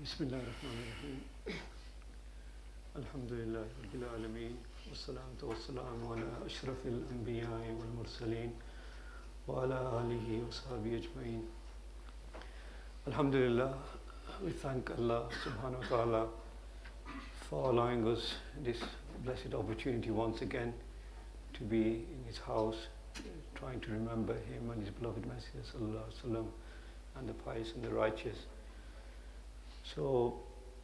بسم الله الرحمن الرحيم الحمد لله رب العالمين والصلاة والسلام على أشرف الأنبياء والمرسلين وعلى آله وصحبه أجمعين. Alhamdulillah, we thank Allah subhanahu wa ta'ala for allowing us this blessed opportunity once again to be in His house, trying to remember Him and His beloved Messenger sallallahu alaihi wasallam and the pious and the righteous. So,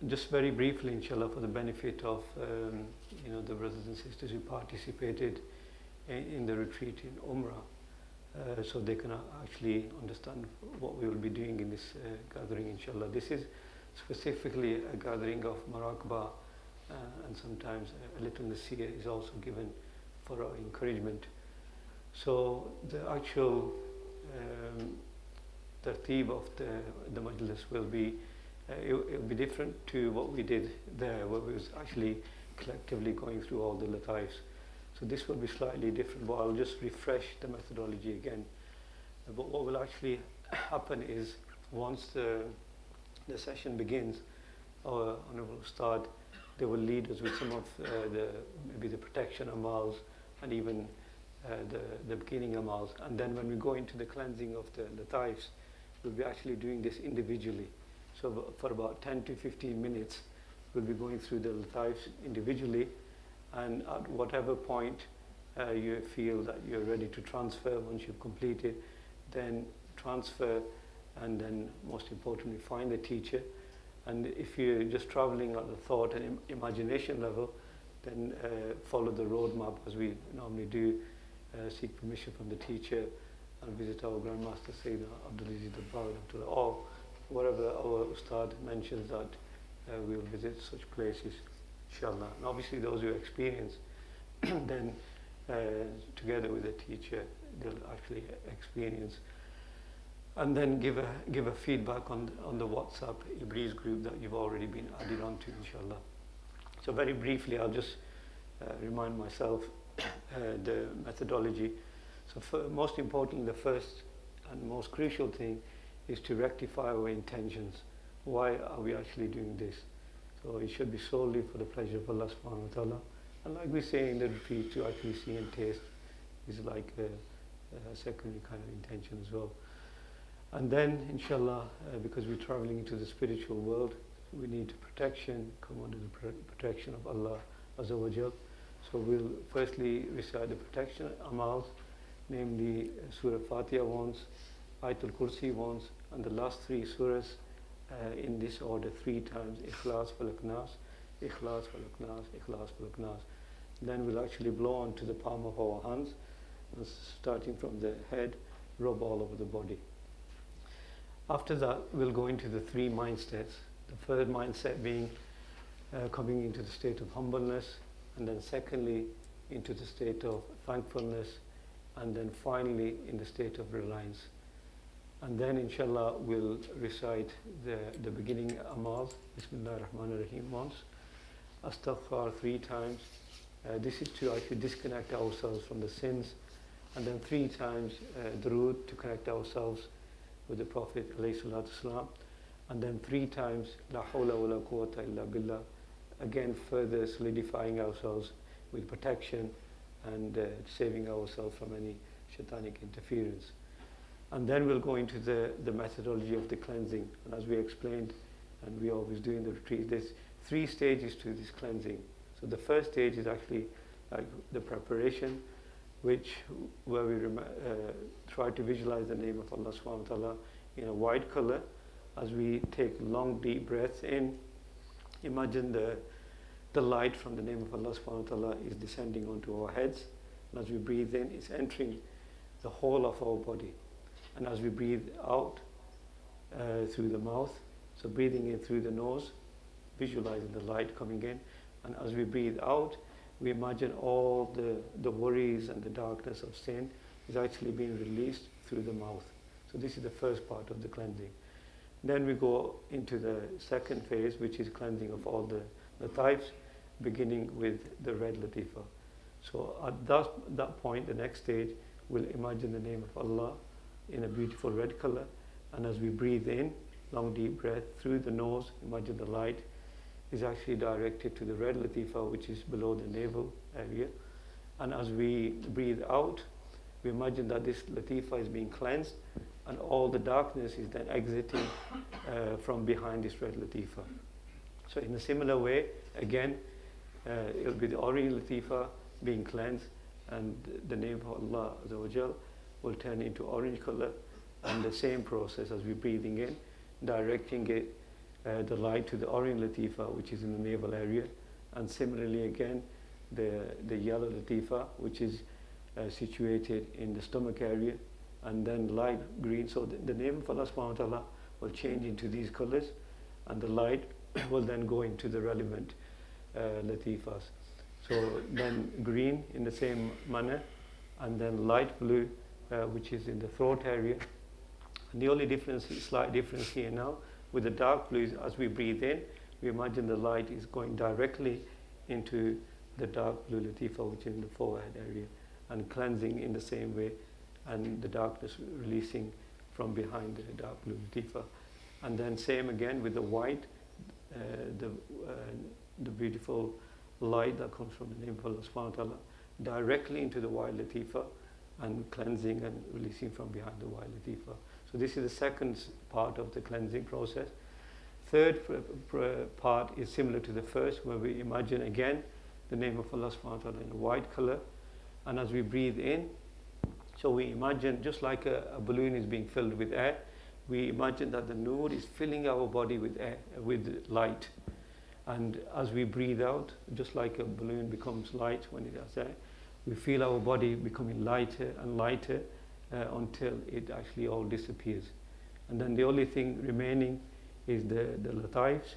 just very briefly, inshallah, for the benefit of the brothers and sisters who participated in the retreat in Umrah, so they can actually understand what we will be doing in this gathering, inshallah. This is specifically a gathering of MURAQBA, and sometimes a little nasiyah is also given for our encouragement. So the actual tartib of the majlis will be it will be different to what we did there, where we was actually collectively going through all the lataifs. So this will be slightly different, but I'll just refresh the methodology again. But what will actually happen is, once the session begins, our Honourable Ustad, they will lead us with some of maybe the protection amals and even the beginning amals. And then when we go into the cleansing of the lataifs, we'll be actually doing this individually. So for about 10 to 15 minutes, we'll be going through the lataifs individually, and at whatever point you feel that you're ready to transfer, once you've completed, then transfer, and then most importantly, find the teacher. And if you're just traveling on the thought and imagination level, then follow the roadmap as we normally do, seek permission from the teacher and visit our Grandmaster Sayyidina Abdulaziz Abdullah, or wherever our Ustad mentions that we'll visit such places, inshallah. And obviously those who experience, then together with the teacher, they'll actually experience. And then give a feedback on the WhatsApp Ibris group that you've already been added onto, inshallah. So very briefly, I'll just remind myself the methodology. So most importantly, the first and most crucial thing is to rectify our intentions. Why are we actually doing this? So it should be solely for the pleasure of Allah subhanahu wa ta'ala. And like we say in the retreat, to actually see and taste is like a secondary kind of intention as well. And then, inshallah, because we're traveling into the spiritual world, we need protection, come under the protection of Allah Azza wa Jal. So we'll firstly recite the protection amals, namely Surah Fatiha once, Ayatul Kursi once, and the last three surahs in this order 3 times: Ikhlas, Falak, Nas, Ikhlas, Falak, Nas, Ikhlas, Falak, Nas. Then we'll actually blow onto the palm of our hands, starting from the head, rub all over the body. After that, we'll go into the 3 mind states. The first mindset being coming into the state of humbleness, and then secondly into the state of thankfulness, and then finally in the state of reliance. And then inshallah we'll recite the beginning amals, Bismillah ar-Rahman ar-Rahim once, Astaghfar 3 times. This is to actually disconnect ourselves from the sins, and then 3 times Durood to connect ourselves with the Prophet alayhi salatu wasalam, and then 3 times La hawla wa la quwwata illa billah, again further solidifying ourselves with protection and saving ourselves from any shaitanic interference. And then we'll go into the methodology of the cleansing. And as we explained, and we always do in the retreat, there's 3 stages to this cleansing. So the first stage is actually like the preparation, where we try to visualize the name of Allah subhanahu wa ta'ala in a white color. As we take long deep breaths in, imagine the light from the name of Allah subhanahu wa ta'ala is descending onto our heads. And as we breathe in, it's entering the whole of our body. And as we breathe out through the mouth, so breathing in through the nose, visualizing the light coming in. And as we breathe out, we imagine all the worries and the darkness of sin is actually being released through the mouth. So this is the first part of the cleansing. Then we go into the second phase, which is cleansing of all the lataifs, beginning with the red latifa. So at that point, the next stage, we'll imagine the name of Allah in a beautiful red color, and as we breathe in, long deep breath through the nose. Imagine the light is actually directed to the red latifa, which is below the navel area. And as we breathe out, we imagine that this latifa is being cleansed, and all the darkness is then exiting from behind this red latifa. So in a similar way, again, it'll be the orange latifa being cleansed, and the name of Allah Azza wa Jal will turn into orange color, and the same process as we're breathing in, directing it, the light to the orange latifa, which is in the navel area, and similarly again, the yellow latifa, which is situated in the stomach area, and then light green. So the name of Allah subhanahu wa ta'ala will change into these colors, and the light will then go into the relevant latifas. So then green in the same manner, and then light blue, which is in the throat area. And the only difference, slight difference here now, with the dark blues, as we breathe in, we imagine the light is going directly into the dark blue latifa, which is in the forehead area, and cleansing in the same way, and the darkness releasing from behind the dark blue latifa. And then same again with the white, the beautiful light that comes from the name of Allah subhanahu wa ta'ala, directly into the white latifa, and cleansing and releasing from behind the white latifa. So this is the second part of the cleansing process. Third part is similar to the first, where we imagine again the name of Allah subhanahu wa ta'ala in a white color, and as we breathe in, so we imagine just like a balloon is being filled with air, we imagine that the nur is filling our body with air, with light. And as we breathe out, just like a balloon becomes light when it has air, we feel our body becoming lighter and lighter until it actually all disappears. And then the only thing remaining is the lataifs,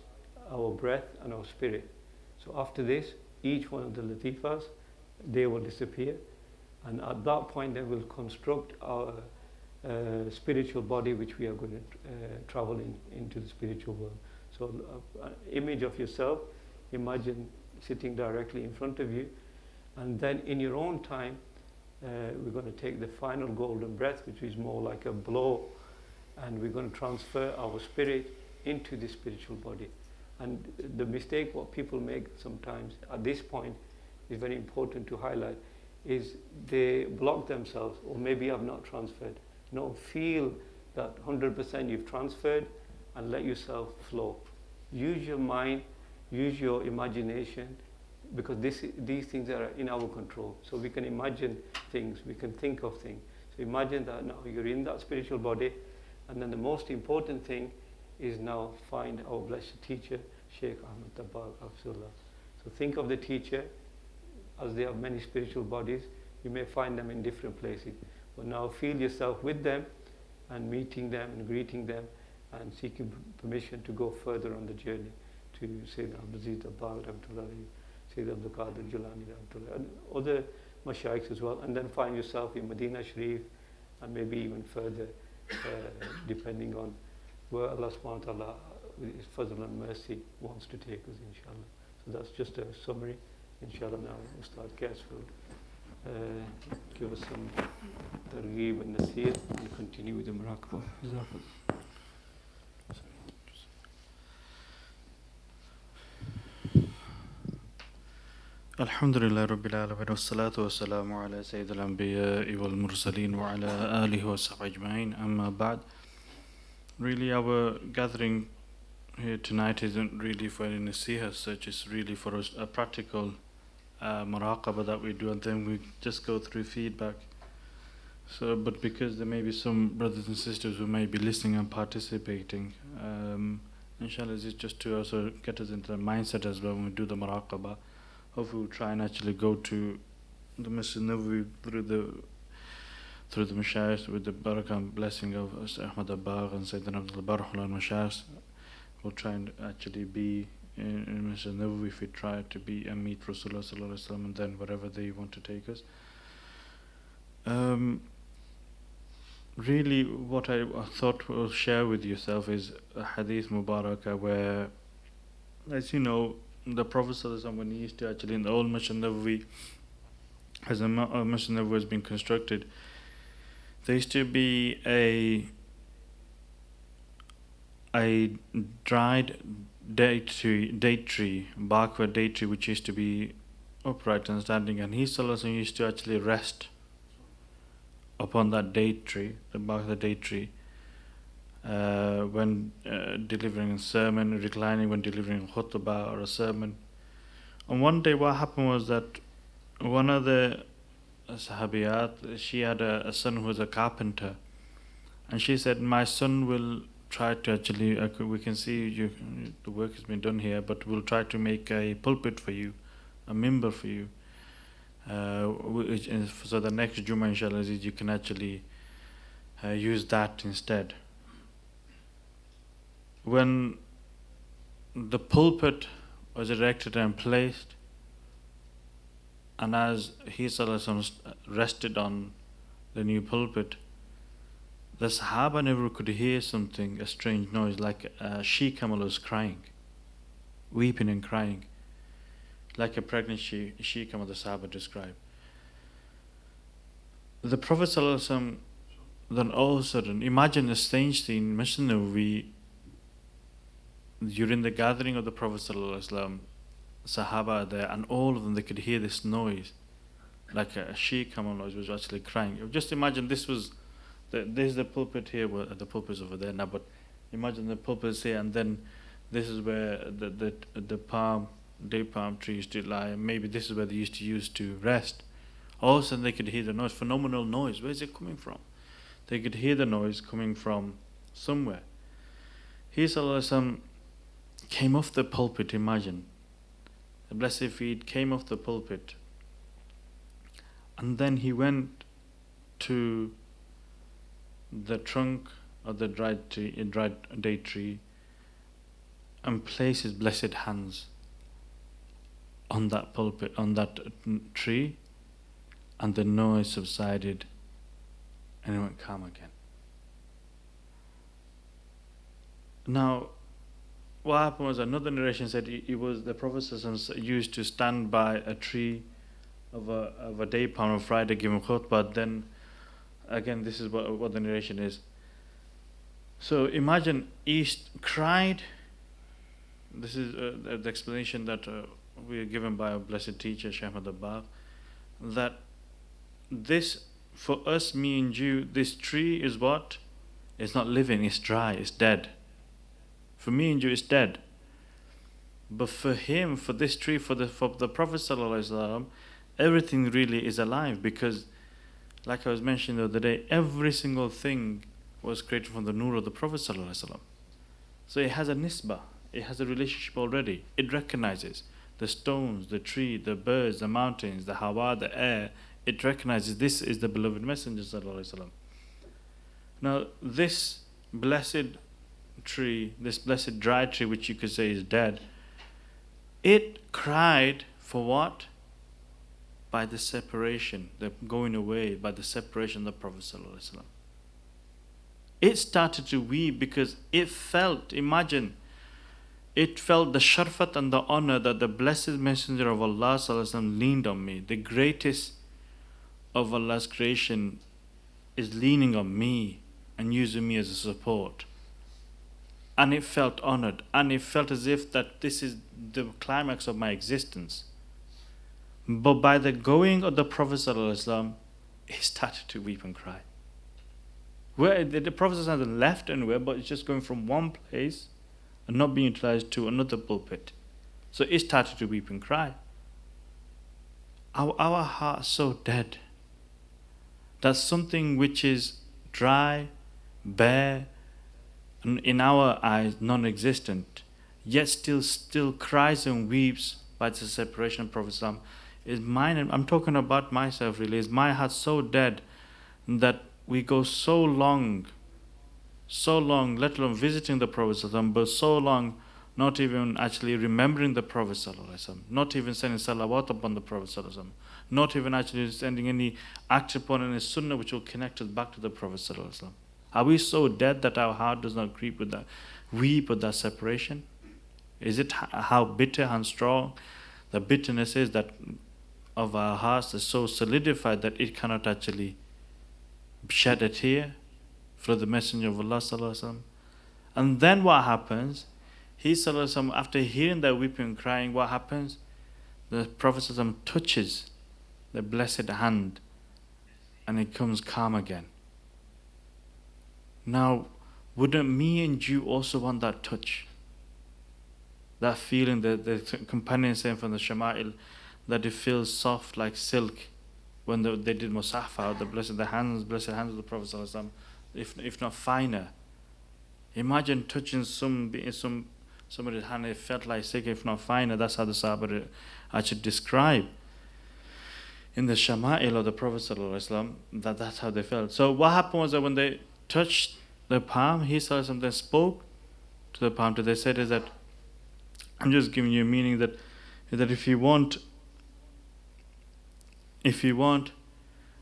our breath and our spirit. So after this, each one of the latifas, they will disappear. And at that point, then we'll construct our spiritual body, which we are going to travel into the spiritual world. So an image of yourself, imagine sitting directly in front of you, and then in your own time, we're going to take the final golden breath, which is more like a blow, and we're going to transfer our spirit into the spiritual body. And the mistake what people make sometimes at this point is very important to highlight, is they block themselves, or maybe have not transferred. No, feel that 100% you've transferred, and let yourself flow. Use your mind, use your imagination, because these things are in our control. So we can imagine things, we can think of things. So imagine that now you're in that spiritual body, and then the most important thing is now find our blessed teacher, Sheikh Ahmad Tabarak Hafizullah. So think of the teacher, as they have many spiritual bodies, you may find them in different places. But now feel yourself with them, and meeting them and greeting them, and seeking permission to go further on the journey to Sayyidina Abdul Aziz Tabarak Rahmatullah, Sayyid Abdul Qadir Jilani Rahmatullah, and other mashaykhs as well. And then find yourself in Medina Sharif, and maybe even further, depending on where Allah subhanahu wa ta'ala, with His fazl and mercy, wants to take us, inshallah. So that's just a summary. Inshallah, now Ustad Qais will give us some targheeb and nasir, and continue with the MURAQBA. Alhamdulillah Rabbil Alamin, wassalatu wassalamu ala Sayyidil Anbiya wal Mursaleen wa ala alihi wa sahbihi ajma'in, amma ba'd. Really, our gathering here tonight isn't really for any nasiha as such, it's really for us a practical muraqabah that we do, and then we just go through feedback. So, but because there may be some brothers and sisters who may be listening and participating, inshallah, it's just to also get us into the mindset as well when we do the muraqabah. Hopefully we'll try and actually go to the Masjid Nabawi through the mashayikh, with the barakah and blessing of Ahmad Abbaq and Sayyidina Abdul Barahullah and mashayikh. We'll try and actually be in Masjid Nabawi if we try to be and meet Rasulullah sallallahu alaihi wasallam, and then wherever they want to take us. Really, what I thought we'll share with yourself is a hadith mubarakah where, as you know, the Prophet sallallahu alaihi wasallam, when he used to actually, in the old Masjid Nabawi, as a Masjid Nabawi has been constructed, there used to be a dried date tree, bark of a date tree, which used to be upright and standing, and he sallallahu alaihi wasallam used to actually rest upon that date tree, the bark of the date tree, when delivering a sermon, reclining when delivering a khutbah or a sermon. And one day what happened was that one of the sahabiyat, she had a son who was a carpenter, and she said, my son will try to actually, we can see the work has been done here, but we'll try to make a pulpit for you, a mimbar for you, so the next Jummah inshallah you can actually use that instead. When the pulpit was erected and placed, and as he rested on the new pulpit, the Sahaba never could hear something, a strange noise, like a she-camel was crying, weeping and crying, like a pregnant she-camel, the Sahaba described. The Prophet ﷺ, then all of a sudden, imagine a strange scene, during the gathering of the Prophet ﷺ, Sahaba are there, and all of them, they could hear this noise, like a she-camel noise was actually crying. Just imagine this was, there's the pulpit here, well, the pulpit is over there now, but imagine the pulpit is here, and then this is where the date palm tree used to lie, and maybe this is where they used to use to rest. All of a sudden they could hear the noise, phenomenal noise. Where is it coming from? They could hear the noise coming from somewhere. He sallallahu alaihi wasallam came off the pulpit, imagine. The blessed feet came off the pulpit, and then he went to the trunk of the dried date tree and placed his blessed hands on that pulpit, on that tree, and the noise subsided and it went calm again. Now, what happened was, another narration said it was the Prophet used to stand by a tree of a day palm on Friday giving khutbah. Then again, this is what the narration is. So imagine he cried. This is the explanation that we are given by our blessed teacher Shaykh Ahmad Abbaq, that this, for us, me and you, this tree is what? It's not living, it's dry, it's dead. For me and you, it's dead. But for him, for this tree, for the Prophet ﷺ, everything really is alive, because, like I was mentioning the other day, every single thing was created from the nur of the Prophet ﷺ. So it has a nisbah, it has a relationship already. It recognizes the stones, the tree, the birds, the mountains, the hawa, the air. It recognizes this is the beloved Messenger ﷺ. Now this blessed tree, this blessed dry tree, which you could say is dead, it cried for what? By the separation, the going away, by the separation of the Prophet ﷺ. It started to weep because it felt, imagine, it felt the sharfat and the honor that the blessed Messenger of Allah ﷺ leaned on me. The greatest of Allah's creation is leaning on me and using me as a support. And it felt honored, and it felt as if that this is the climax of my existence. But by the going of the Prophet ﷺ, he started to weep and cry. Where the Prophet hasn't left anywhere, but it's just going from one place and not being utilized to another pulpit. So it started to weep and cry. Our heart's so dead that something which is dry, bare, in our eyes non-existent, yet still cries and weeps by the separation of Prophet is mine. I'm talking about myself really. Is my heart so dead that we go so long, let alone visiting the Prophet, but so long not even actually remembering the Prophet, not even sending salawat upon the Prophet, not even actually sending any act upon any sunnah which will connect us back to the Prophet. Are we so dead that our heart does not weep with that separation? Is it how bitter and strong the bitterness is that of our hearts is so solidified that it cannot actually shed a tear for the Messenger of Allah sallallahu alaihi wasallam? And then what happens? He ﷺ, after hearing that weeping and crying, what happens? The Prophet ﷺ touches the blessed hand and it comes calm again. Now, wouldn't me and you also want that touch? That feeling that the companion saying from the Shama'il, that it feels soft like silk when they did Musafa, the blessed hands of the Prophet ﷺ, if not finer. Imagine touching somebody's hand, it felt like silk, if not finer. That's how the Sahaba actually describe in the Shama'il of the Prophet ﷺ, that's how they felt. So what happened was that when they touched the palm, he then spoke to the palm. They said is that, I'm just giving you a meaning that if you want,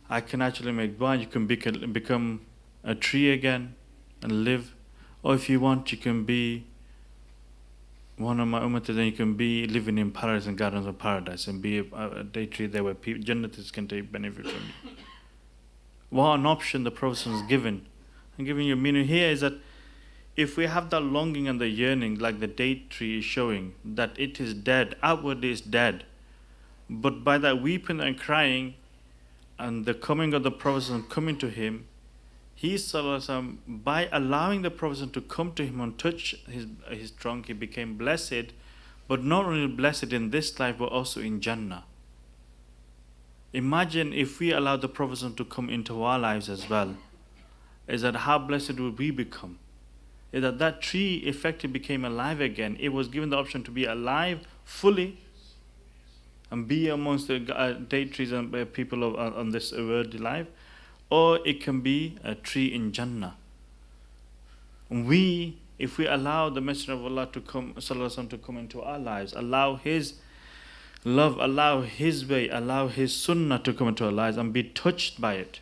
I can actually make dua, you can become a tree again and live. Or if you want, you can be one of my ummah, then you can be living in paradise and gardens of paradise and be a day tree there where Jannatis can take benefit from you. What an option the Prophet has given. I'm giving you a meaning here is that if we have that longing and the yearning, like the date tree is showing, that it is dead, outwardly it's dead, but by that weeping and crying and the coming of the Prophet and coming to him, he by allowing the Prophet to come to him and touch his trunk, he became blessed, but not only blessed in this life but also in Jannah. Imagine if we allow the Prophet to come into our lives as well, is that how blessed would we become? Is that tree effectively became alive again. It was given the option to be alive fully and be amongst the date trees and people on this worldly life, or it can be a tree in Jannah. If we allow the Messenger of Allah to come, Sallallahu to come into our lives, allow His love, allow His way, allow His Sunnah to come into our lives and be touched by it,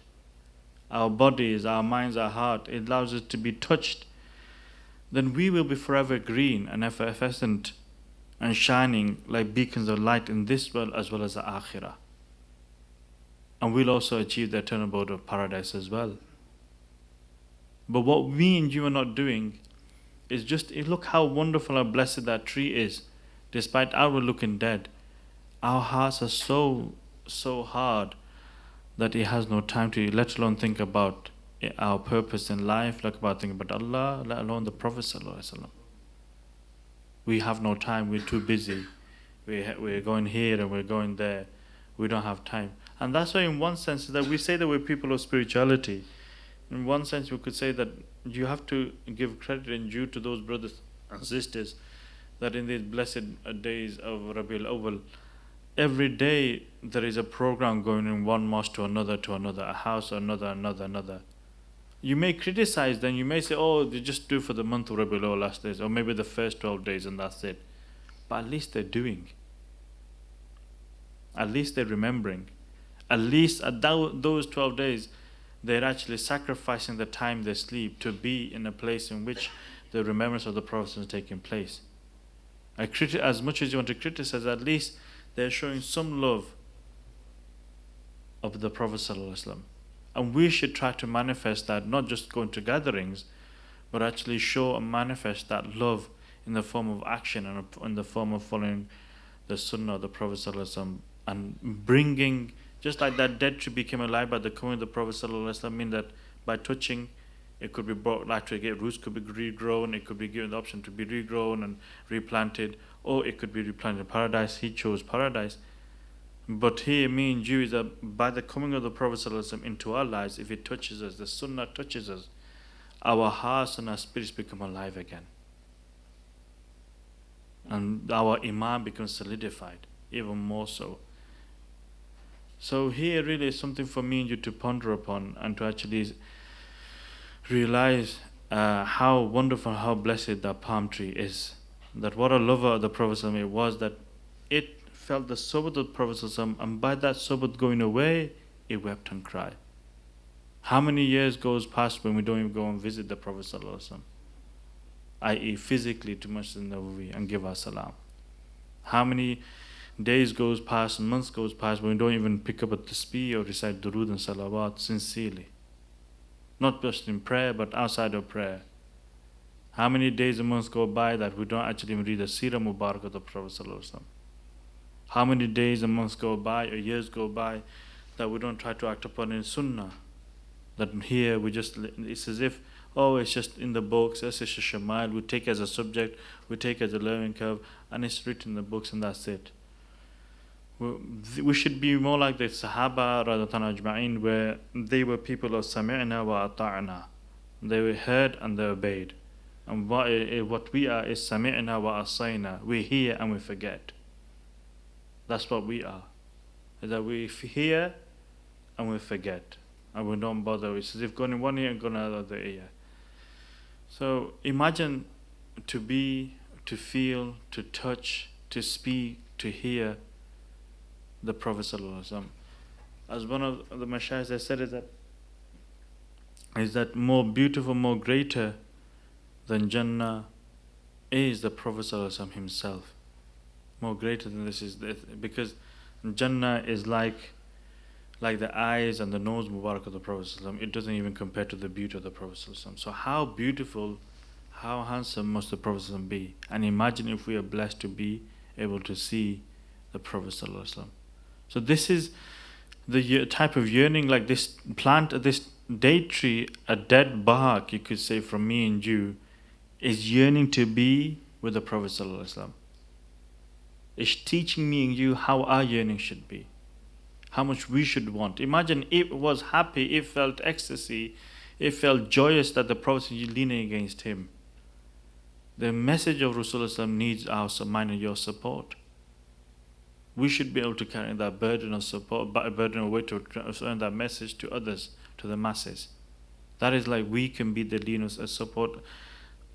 our bodies, our minds, our heart, it allows us to be touched, then we will be forever green and effervescent and shining like beacons of light in this world as well as the Akhirah. And we'll also achieve the eternal abode of paradise as well. But what we and you are not doing is just look how wonderful and blessed that tree is. Despite outward looking dead, our hearts are so hard that it has no time to, let alone think about our purpose in life, like about thinking about Allah, let alone the Prophet ﷺ. We have no time, we're too busy. We're going here and we're going there. We don't have time. And that's why in one sense that we say that we're people of spirituality. In one sense we could say that you have to give credit and due to those brothers and sisters that in these blessed days of Rabiul Awwal, every day there is a program going in one mosque to another, a house, another. You may criticize them, you may say, oh, they just do for the month of Rabiul Awwal last days, or maybe the first 12 days and that's it. But at least they're doing. At least they're remembering. At least at those 12 days, they're actually sacrificing the time they sleep to be in a place in which the remembrance of the Prophet is taking place. As much as you want to criticize, at least they're showing some love of the Prophet ﷺ. And we should try to manifest that, not just going to gatherings, but actually show and manifest that love in the form of action and in the form of following the Sunnah of the Prophet ﷺ and bringing, just like that dead tree became alive by the coming of the Prophet ﷺ, mean that by touching, it could be brought back to get roots, could be regrown, it could be given the option to be regrown and replanted, or it could be replanted in paradise. He chose paradise. But here, me and you, is that by the coming of the Prophet ﷺ into our lives, if it touches us, the Sunnah touches us, our hearts and our spirits become alive again. And our Iman becomes solidified, even more so. So here really is something for me and you to ponder upon and to actually realize how wonderful, how blessed that palm tree is. That what a lover of the Prophet ﷺ was, that it felt the sobat of the Prophet ﷺ, and by that sobat going away, it wept and cried. How many years goes past when we don't even go and visit the Prophet ﷺ, i.e. physically to Masjid Nabawi and give our salam? How many days goes past and months goes past when we don't even pick up a tasbih or recite durood and salawat sincerely? Not just in prayer, but outside of prayer. How many days a month go by that we don't actually even read the Seerah Mubarak of the Prophet Sallallahu Alaihi Wasallam? How many days a month go by or years go by that we don't try to act upon in Sunnah? That here we just, it's as if, oh, it's just in the books, it's just a Shamal, we take as a subject, we take as a learning curve, and it's written in the books and that's it. We should be more like the Sahaba radhiyallahu ajma'in, where they were people of Sami'na wa Ata'na. They were heard and they obeyed. And what we are is Sami'na wa Asayna. We hear and we forget. That's what we are. Is that we hear and we forget. And we don't bother. It's as if going in one ear and going out of the other ear. So imagine to be, to feel, to touch, to speak, to hear the Prophet Sallallahu Alaihi Wasallam. As one of the Mashayikh has said, is that more beautiful, more greater than Jannah is the Prophet Sallallahu Alaihi Wasallam himself. More greater than this is because Jannah is like the eyes and the nose Mubarak of the Prophet Sallallahu Alaihi Wasallam. It doesn't even compare to the beauty of the Prophet Sallallahu Alaihi Wasallam. So how beautiful, how handsome must the Prophet Sallallahu Alaihi Wasallam be? And imagine if we are blessed to be able to see the Prophet Sallallahu Alaihi Wasallam. So this is the type of yearning, like this plant, this date tree, a dead bark, you could say, from me and you, is yearning to be with the Prophet Sallallahu Alaihi Wasallam. It's teaching me and you how our yearning should be, how much we should want. Imagine it was happy, it felt ecstasy, it felt joyous that the Prophet is leaning against him. The message of Rasulullah needs our mine and your support. We should be able to carry that burden of support, burden of weight to earn that message to others, to the masses. That is like we can be the leaders of support,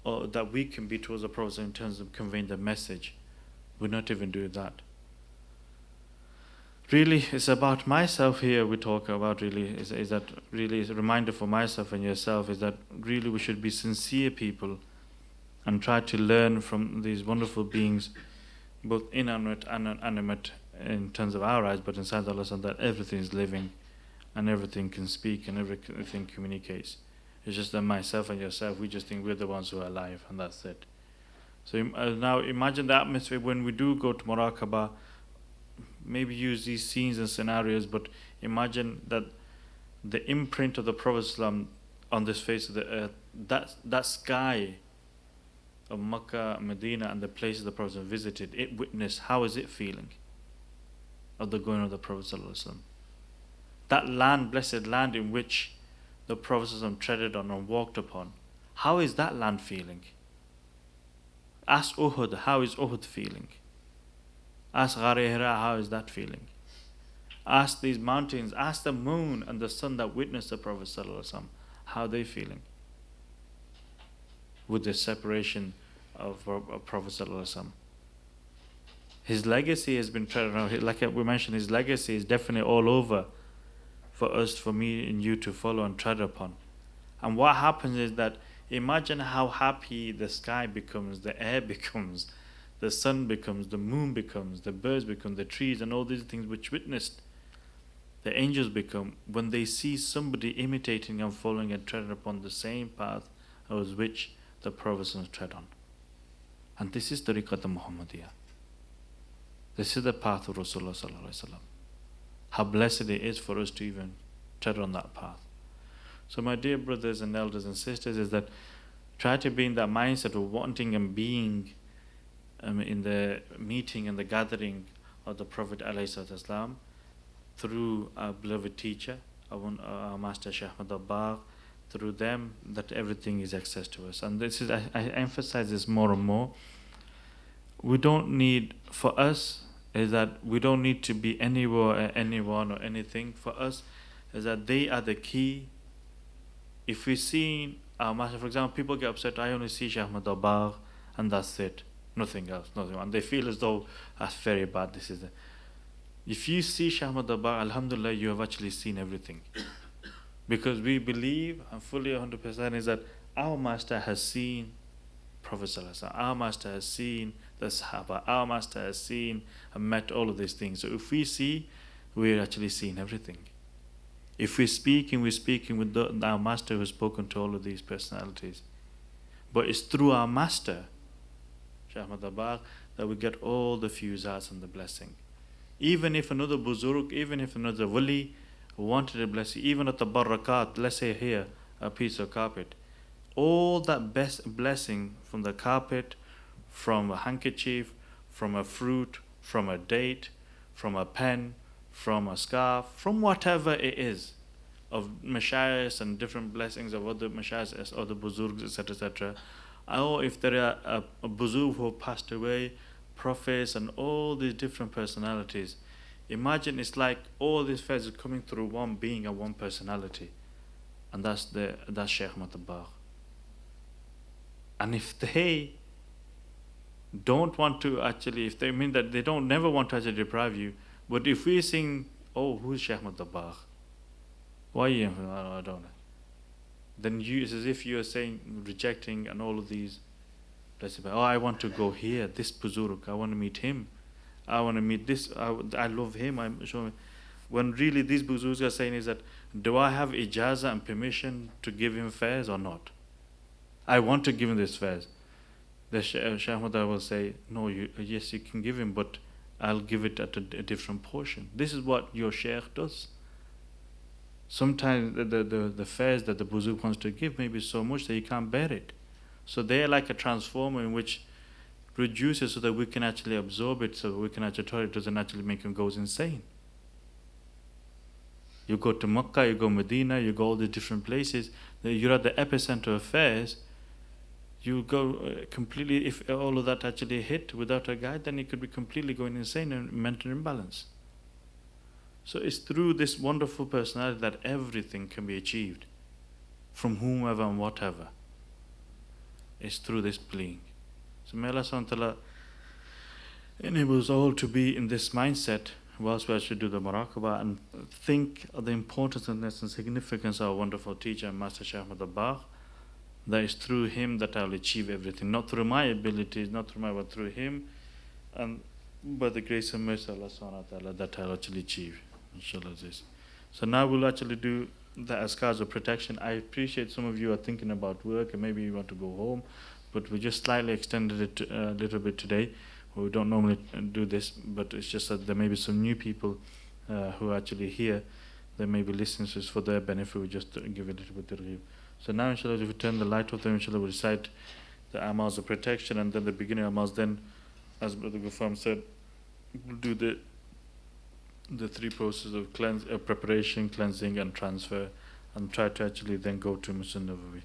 or that we can be towards the Prophet in terms of conveying the message. We're not even doing that. Really, it's about myself here we talk about really, is that really is a reminder for myself and yourself, is that really we should be sincere people and try to learn from these wonderful beings, both inanimate and animate in terms of our eyes, but inside Allah, that everything is living and everything can speak and everything communicates. It's just that myself and yourself, we just think we're the ones who are alive and that's it. So now imagine the atmosphere when we do go to MURAQBA, maybe use these scenes and scenarios, but imagine that the imprint of the Prophet ﷺ on this face of the earth, that sky of Makkah, Medina, and the places the Prophet visited, it witnessed, how is it feeling of the going of the Prophet ﷺ? That land, blessed land in which the Prophet ﷺ treaded on and walked upon, how is that land feeling? Ask Uhud, how is Uhud feeling? Ask Ghar Hira, how is that feeling? Ask these mountains, ask the moon and the sun that witnessed the Prophet ﷺ, how are they feeling with the separation of Prophet ﷺ. His legacy has been treaded on. Like we mentioned, his legacy is definitely all over for us, for me and you to follow and tread upon. And what happens is that imagine how happy the sky becomes, the air becomes, the sun becomes, the moon becomes, the birds become, the trees and all these things which witnessed, the angels become, when they see somebody imitating and following and treading upon the same path as which the Prophet tread on. And this is Tariqat Muhammadiyah. This is the path of Rasulullah Sallallahu Alaihi Wasallam. How blessed it is for us to even tread on that path. So my dear brothers and elders and sisters, is that try to be in that mindset of wanting and being in the meeting and the gathering of the Prophet ﷺ through our beloved teacher, our Master Shaykh Ahmad Abbaq, through them, that everything is access to us. And this is, I emphasize this more and more. We don't need, for us, is that we don't need to be anywhere, anyone or anything. For us, is that they are the key. If we see our Master, for example, people get upset, I only see Shaykh Ahmad Abbaq and that's it. Nothing else, nothing. And they feel as though that's very bad. This is it. If you see Shaykh Ahmad Abbaq, alhamdulillah, you have actually seen everything. Because we believe, and fully 100%, is that our Master has seen Prophet ﷺ, our Master has seen the Sahaba, our Master has seen and met all of these things. So if we see, we're actually seeing everything. If we're speaking with our Master who has spoken to all of these personalities. But it's through our master, Shaykh Ahmad Dabagh, that we get all the fuzats and the blessing. Even if another buzurg, even if another wali wanted a blessing, even at the barakat, let's say here, a piece of carpet, all that best blessing from the carpet, from a handkerchief, from a fruit, from a date, from a pen, from a scarf, from whatever it is, of mashaykhs and different blessings of other mashaykhs, other buzurgs, etc., etc. Or if there are a buzurg who passed away, prophets and all these different personalities, imagine it's like all these fairs are coming through one being and one personality, and that's Shaykh Ahmad Dabagh. And if they don't want to actually, if they mean that they don't never want to actually deprive you, but if we sing, oh, who's Shaykh Ahmad Dabagh? Why you? I don't know. Then it's as if you are saying, rejecting and all of these. Oh, I want to go here, this buzurg, I want to meet him. I want to meet this, I love him, I'm showing. When really these buzurgs are saying is that, do I have ijazah and permission to give him fairs or not? I want to give him this fairs. The Shaykh Ahmad will say, no, yes, you can give him, but I'll give it at a different portion. This is what your Shaykh does. Sometimes the fairs that the buzurg wants to give may be so much that he can't bear it. So they're like a transformer in which reduces so that we can actually absorb it, so we can actually tell it doesn't actually make him go insane. You go to Makkah, you go Medina, you go all the different places, you're at the epicenter of affairs, you go completely, if all of that actually hit without a guide, then you could be completely going insane and mental imbalance. So it's through this wonderful personality that everything can be achieved, from whomever and whatever. It's through this being. So may Allah subhanahu wa ta'ala enable us all to be in this mindset whilst we actually do the MURAQBA and think of the importance and significance of our wonderful teacher, Master Shaykh Ahmad Dabagh, that is through him that I will achieve everything. Not through my abilities, not through but through him, and by the grace and mercy of Allah subhanahu wa ta'ala that I will actually achieve. Inshallah this. So now we'll actually do the askars of protection. I appreciate some of you are thinking about work and maybe you want to go home, but we just slightly extended it a little bit today. We don't normally do this, but it's just that there may be some new people who are actually here. They may be listening, so it's for their benefit. We just give it a little bit of review. So now, inshallah, if we turn the light off, then inshallah we'll recite the amals of protection and then the beginning amals. Then, as Brother Ghuffam said, we'll do the three processes of preparation, cleansing, and transfer, and try to actually then go to Masjid Nabawi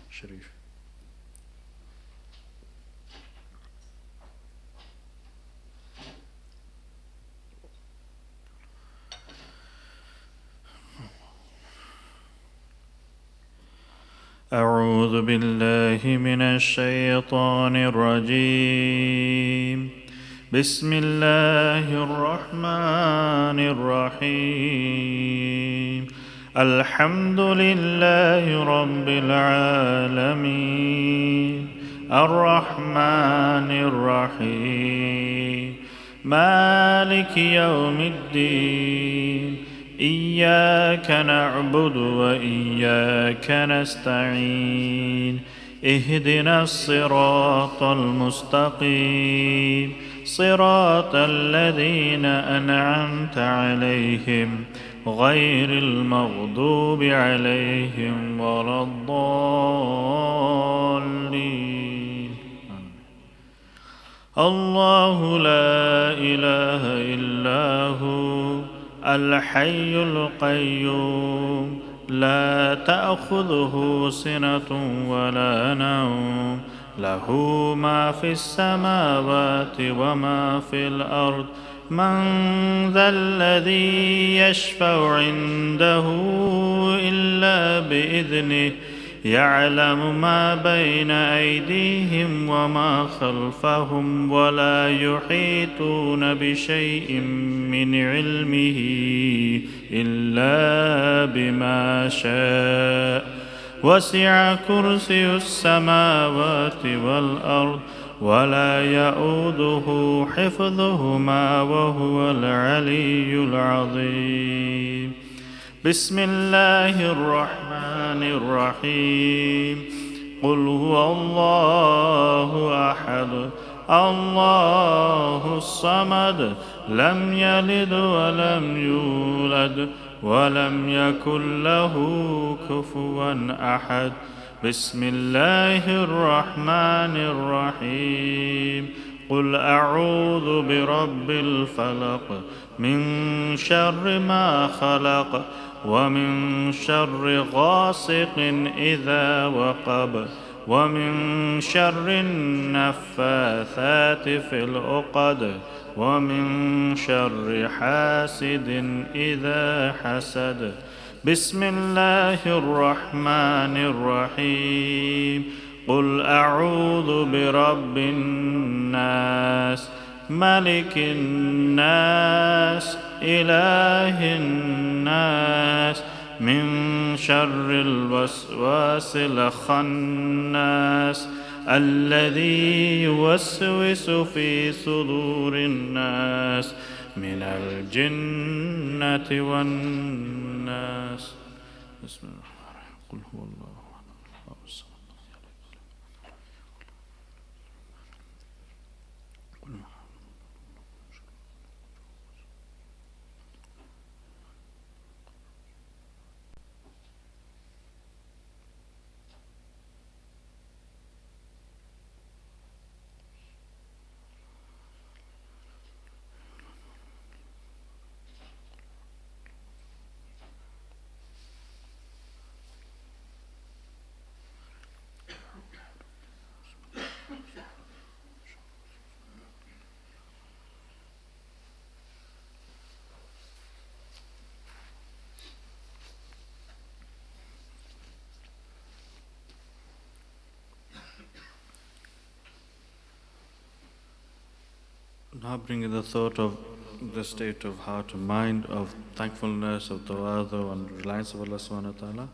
Sharif. أعوذ بالله من الشيطان الرجيم بسم الله الرحمن الرحيم الحمد لله رب العالمين الرحمن الرحيم مالك يوم الدين إياك نعبد وإياك نستعين اهدنا الصراط المستقيم صراط الذين أنعمت عليهم غير المغضوب عليهم ولا الضالين الله لا إله إلا هو الحي القيوم لا تأخذه سنة ولا نوم له ما في السماوات وما في الأرض من ذا الذي يشفع عنده إلا بإذنه يعلم ما بين أيديهم وما خلفهم ولا يحيطون بشيء من علمه إلا بما شاء وسع كرسي السماوات والأرض ولا يؤوده حفظهما وهو العلي العظيم بسم الله الرحمن الرحيم قل هو الله أحد الله الصمد لم يلد ولم يولد ولم يكن له كفوا أحد. بسم الله الرحمن الرحيم. قل أعوذ برب الفلق من شر ما خلق ومن شر غاسق إذا وقب ومن شر النفاثات في العقد ومن شر حاسد إذا حسد. بسم الله الرحمن الرحيم. قل أعوذ برب الناس ملك الناس إله الناس من شر الوسواس الخناس الذي يوسوس في صدور الناس من الجنة والناس. بسم الله الرحمن الرحيم. قل هو الله أحد الله الصمد. Now bring the thought of the state of heart and mind, of thankfulness, of tawadu and reliance of Allah subhanahu wa ta'ala.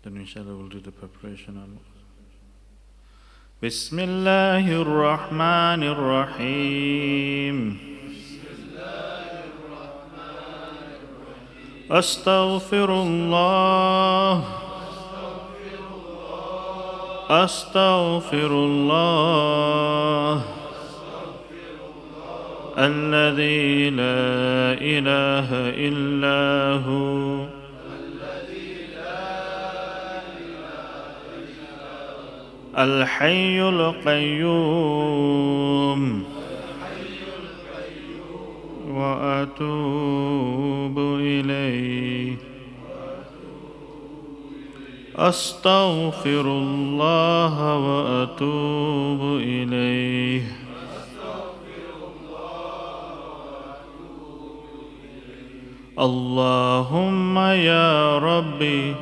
Then inshallah we'll do the preparation on Bismillahir Rahmanir Rahim. Astaghfirullah. أستغفر الله الذي لا إله إلا هو الحي القيوم وأتوب إليه. أستغفر الله وأتوب إليه. اللهم يا ربي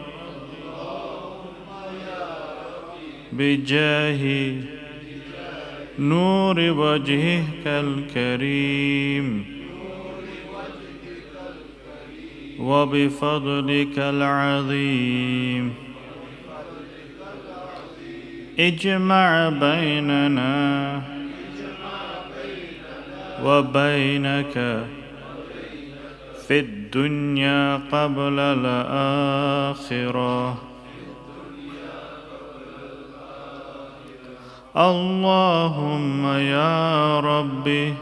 بجاه نور وجهك الكريم وبفضلك العظيم اجمع بيننا وبينك في الدنيا قبل الآخرة. اللهم يا ربي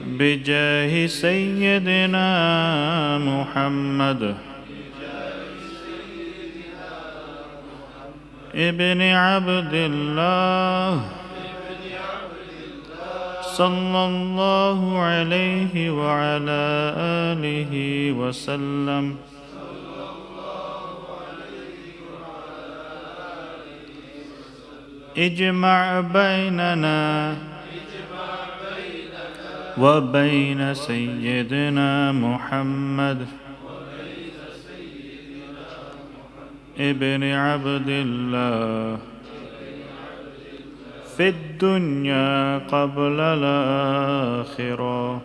بجاه سيدنا محمد ابن عبد الله صلى الله عليه وعلى آله وسلم اجمع بيننا وبين سيدنا محمد ابن عبد الله في الدنيا قبل الآخرة.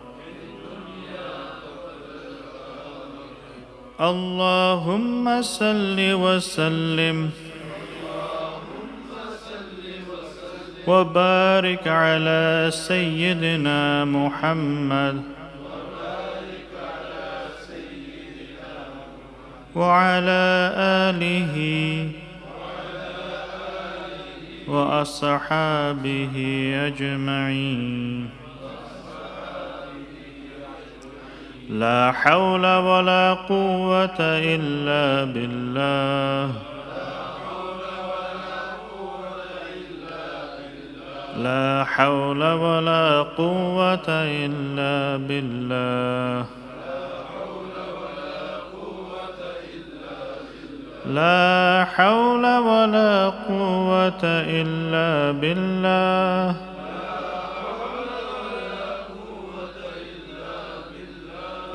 اللهم صل وسلم وبارك على سيدنا محمد وعلى آله وأصحابه أجمعين. لا حول ولا قوة إلا بالله. لا حول ولا قوة إلا بالله. لا حول ولا قوة إلا بالله.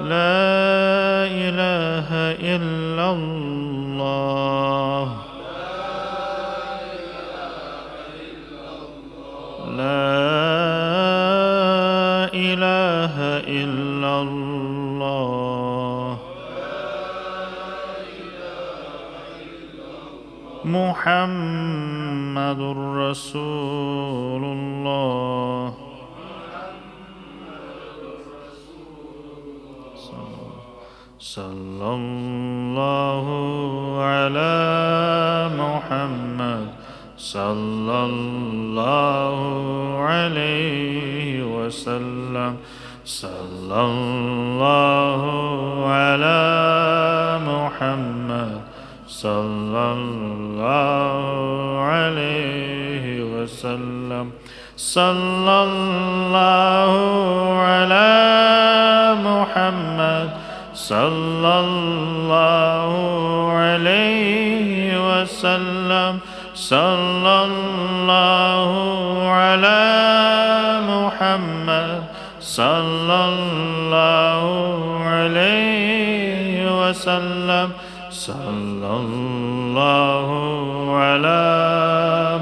لا إله إلا الله. لا إله إلا الله. محمد رسول الله. صلى الله على محمد صلى الله عليه وسلم. صلى الله على محمد صلى الله عليه وسلم. صلى الله على محمد صلى الله عليه وسلم. صلى الله على محمد صلى الله عليه وسلم. صلى الله على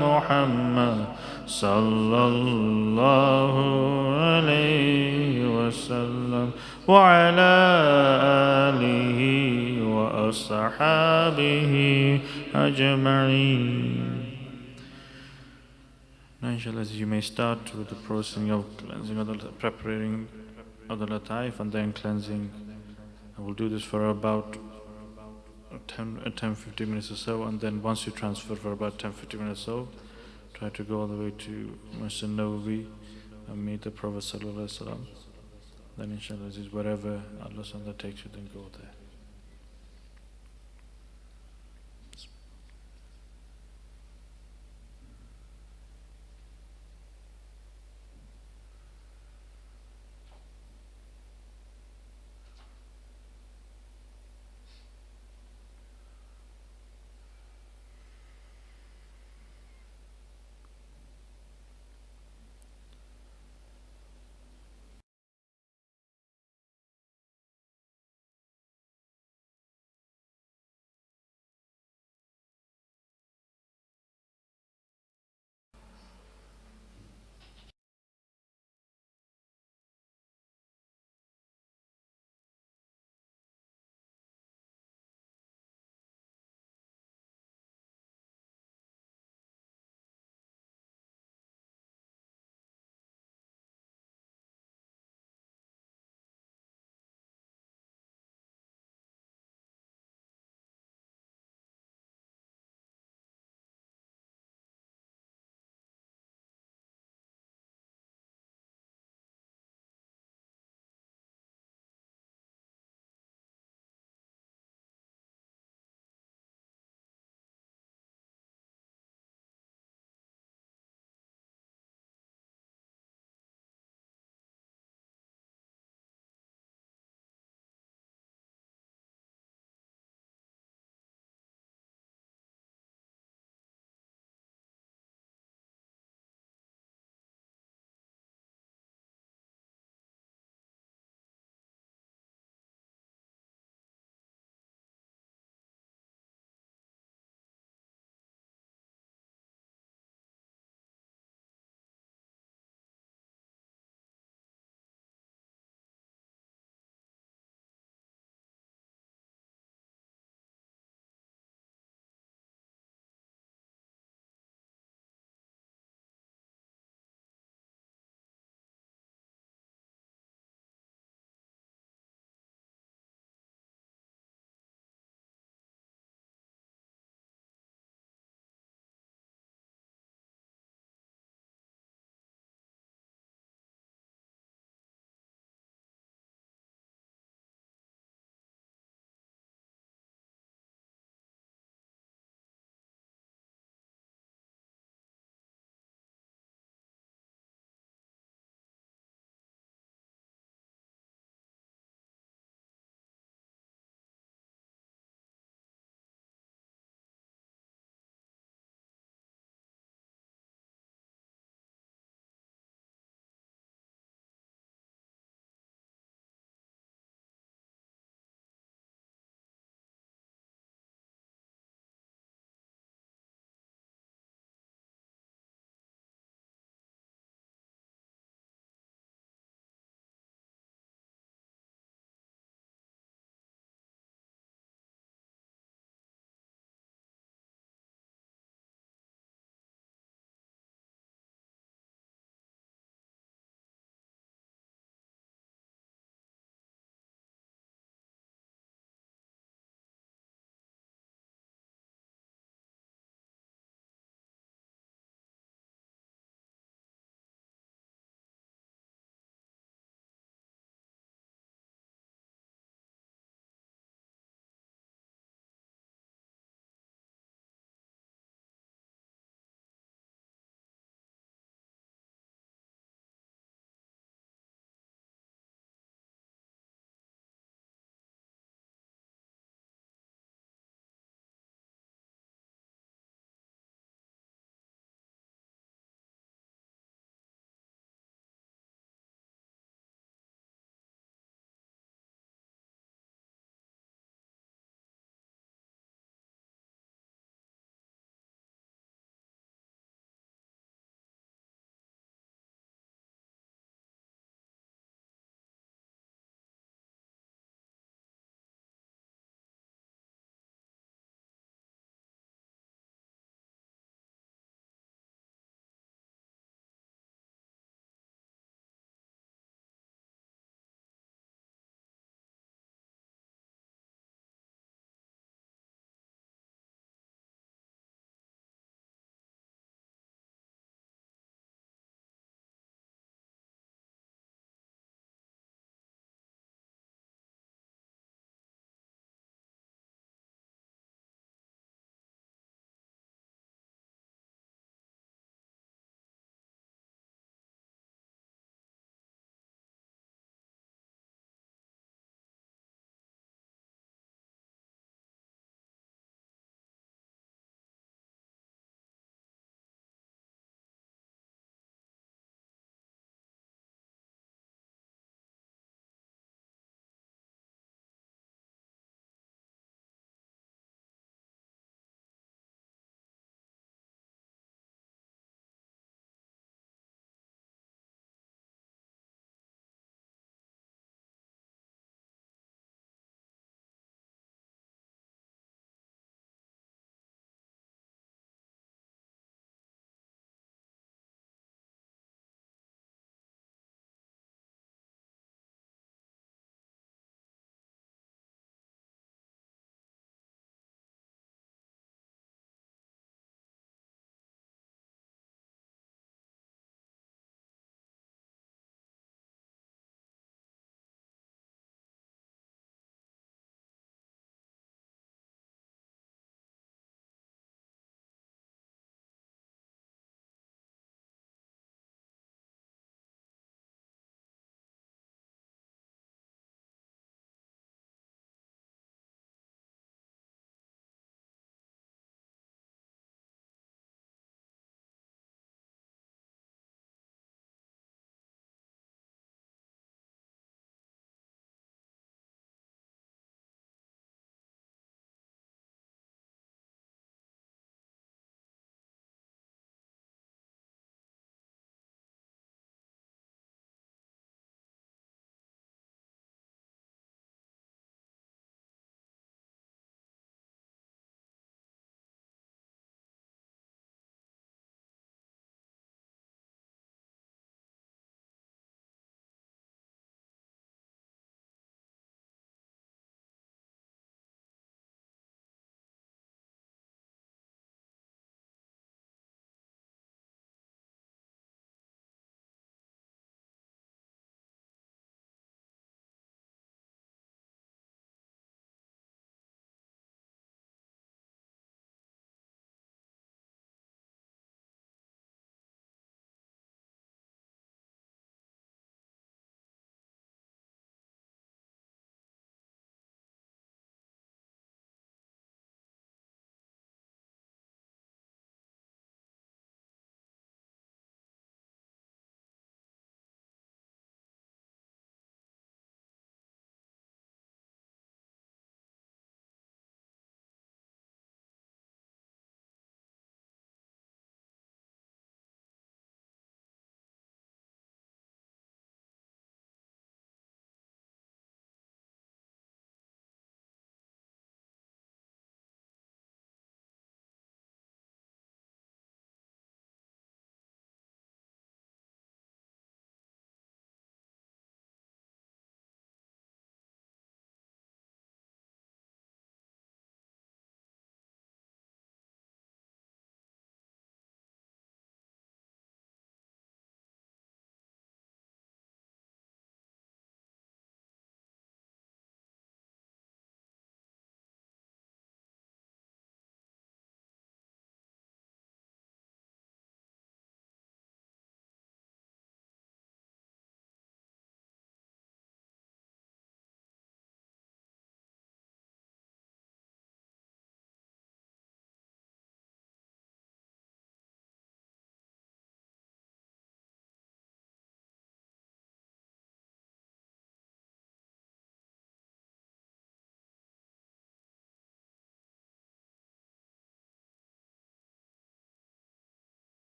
محمد صلى الله عليه وسلم وعلى آله وأصحابه أجمعين. Now inshallah, you may start with the processing of cleansing of the preparing of the lataif and then cleansing. I will do this for about 10-15 minutes or so, and then once you transfer for about 10-15 minutes or so, try to go all the way to Masjid Nawawi and meet the Prophet Sallallahu Alaihi Wasallam. Then inshallah, wherever Allah SWT takes you, then go there.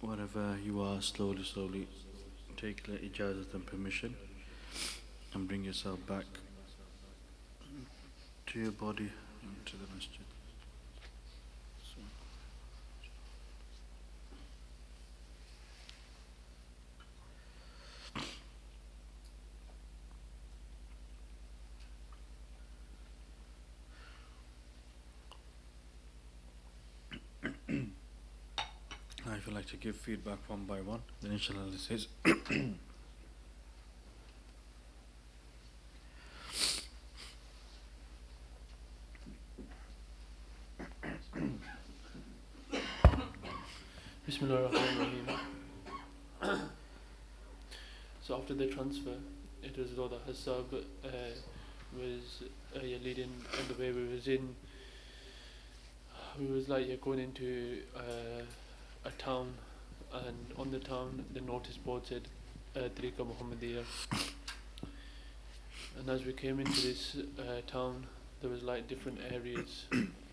wherever you are, slowly take the ijazat and permission and bring yourself back to your body and to the masjid. Now if you'd like to give feedback one by one, then inshallah this is Bismillahirrahmanirrahim. So after the transfer, it was though the Hasab was leading, and the way we was in, we was like going into a town, and on the town the notice board said Tariqa Muhammadiyya. And as we came into this town, there was like different areas,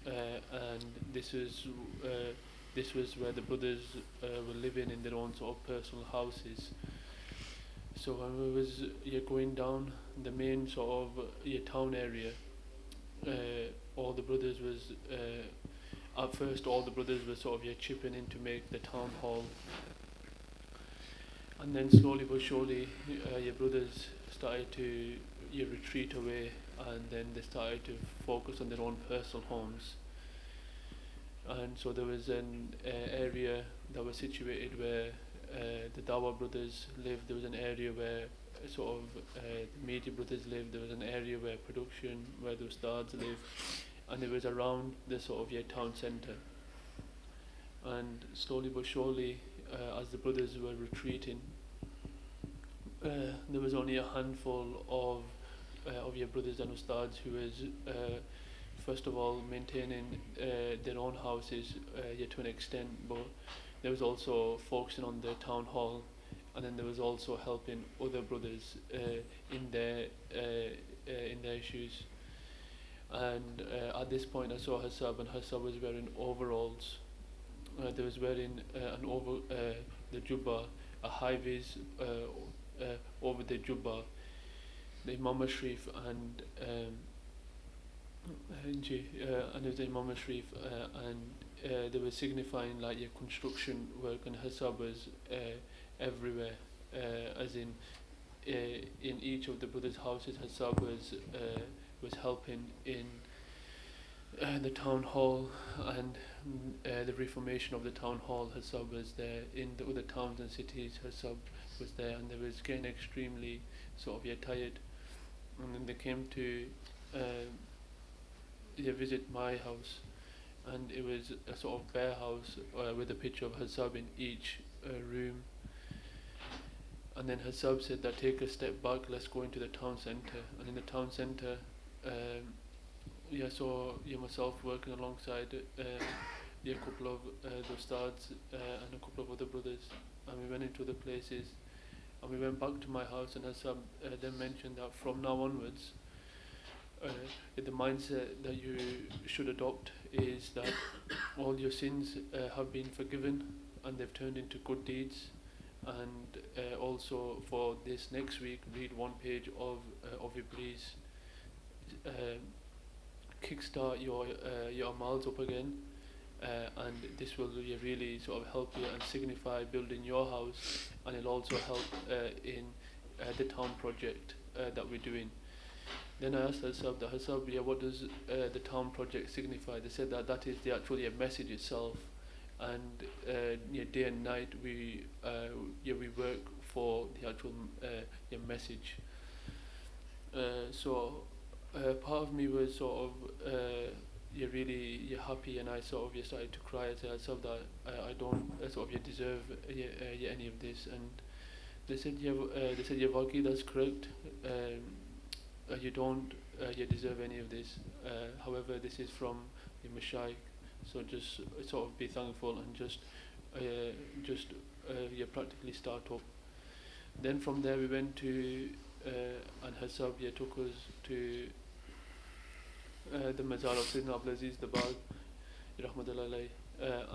and this was where the brothers were living in their own sort of personal houses. So when we was going down the main sort of town area, all the brothers was at first all the brothers were sort of chipping in to make the town hall, and then slowly but surely your brothers started to retreat away, and then they started to focus on their own personal homes. And so there was an area that was situated where the Dawa brothers lived. There was an area where sort of the media brothers lived. There was an area where production, where the Ustads lived, and it was around the sort of town centre. And slowly but surely, as the brothers were retreating, there was only a handful of your brothers and Ustads who was first of all maintaining their own houses to an extent, but there was also focusing on the town hall, and then there was also helping other brothers in their issues. And at this point I saw Hasab, and Hasab was wearing overalls. They was wearing the jubba, a high vis over the jubba, the Imam Sharif, and it was the Imam Sharif, and they were signifying like your construction work, and Hasab was everywhere, as in each of the brothers' houses. Hasab was helping in the town hall, and the reformation of the town hall. Hasab was there. In the other towns and cities, Hasab was there, and they was getting extremely sort of tired, and then they came to visit my house, and it was a sort of bare house with a picture of Hasab in each room. And then Hasab said that take a step back, let's go into the town centre. And in the town centre, I saw myself working alongside a couple of the Ustads and a couple of other brothers, and we went into the places, and we went back to my house, and Hasab then mentioned that from now onwards, the mindset that you should adopt is that all your sins have been forgiven and they've turned into good deeds. And also for this next week, read one page of Iblis, kickstart your amals up again, and this will really sort of help you and signify building your house, and it'll also help in the town project that we're doing. Then I asked Hasab, what does the town project signify? They said that is the actual message itself, and day and night we work for the actual message. So part of me was sort of really happy, and I sort of started to cry. I said Hasab that I don't sort of deserve any of this, and they said Vaki, that's correct. You don't deserve any of this. However, this is from your Mashaykh, so just sort of be thankful and just practically start up. Then from there we went to and Hasab took us to the Mazar of Sayyidina Abdul Aziz the Bag. rahmatullahi alayh,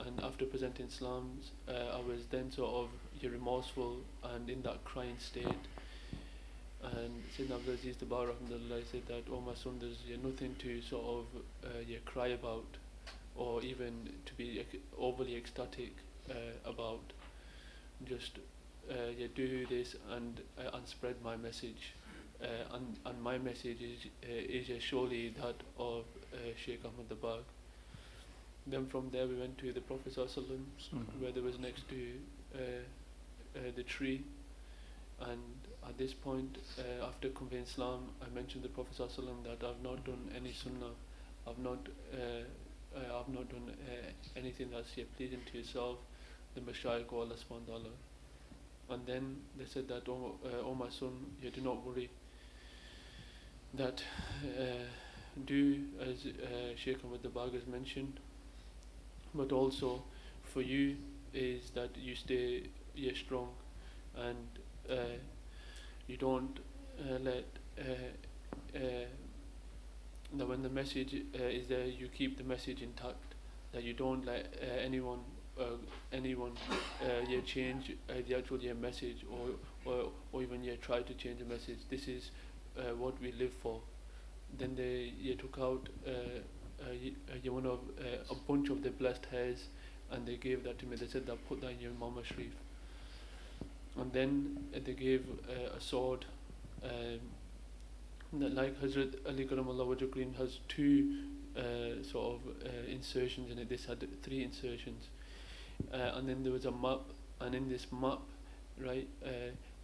and after presenting Islam's, I was then sort of remorseful and in that crying state. And Sayyidina Abdul Aziz Tabar rahmatullahi said that, oh my son, there's nothing to sort of cry about, or even to be overly ecstatic about. Just do this and spread my message. And my message is surely that of Sheikh Ahmad Dabag. Then from there we went to the Prophet ﷺ, where there was next to the tree. And at this point, after conveying Islam, I mentioned the Prophet ﷺ that I've not done any sunnah, I've not done anything that's pleasing to yourself, the Mashaykh or Allah subhanahu wa ta'ala. And then they said that, oh my son, you do not worry, that do as Sheikh Ahmad Dabag has mentioned, but also for you is that you stay strong, and you don't let that when the message is there, you keep the message intact, that you don't let anyone change the actual message, or even try to change the message. This is what we live for. Then they took out one of a bunch of the blessed hairs, and they gave that to me. They said that put that in your Mama Sharif. And then they gave a sword that, like Hazrat Ali Karamallah Wajh Kareem has two sort of insertions in it. This had 3 insertions. And then there was a map, and in this map, right,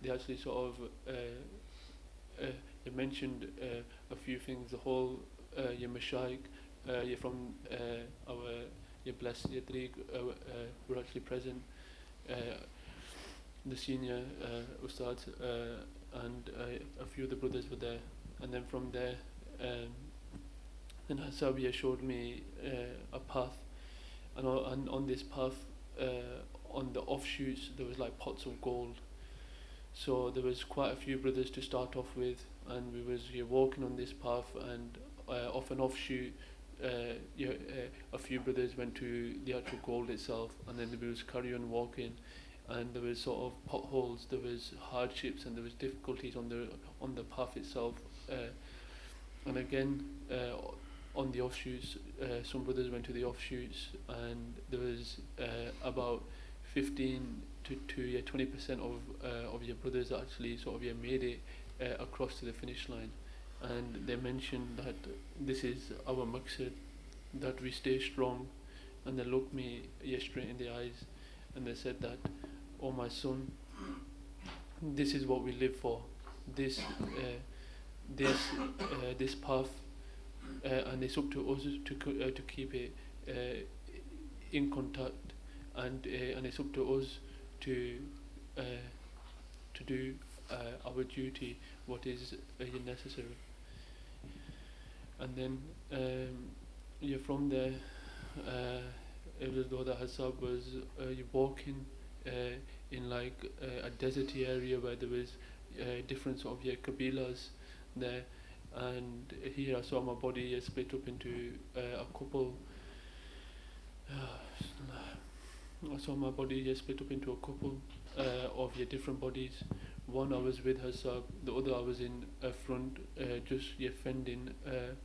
they actually sort of they mentioned a few things. The whole your Mashaykh, from our blessed tariq were actually present. The senior ustads and a few of the brothers were there. And then from there, then Hasabiya showed me a path, and on this path, on the offshoots, there was like pots of gold. So there was quite a few brothers to start off with, and we was walking on this path, and off an offshoot, a few brothers went to the actual gold itself, and then we was carry on walking, and there was sort of potholes, there was hardships, and there was difficulties on the path itself. And again, on the offshoots, some brothers went to the offshoots, and there was about 15 to 20% of your brothers actually sort of made it across to the finish line. And they mentioned that this is our maqsad, that we stay strong. And they looked me straight in the eyes, and they said that, oh my son, this is what we live for, this path, and it's up to us to keep it in contact, and it's up to us to do our duty, what is necessary. And then from there, it was though that Hasab was walking in like a deserty area where there was different sort of kabilas there, and here I saw my body split up into a couple. I saw my body split up into a couple of different bodies. One I was with Hasab, the other I was in front, just fending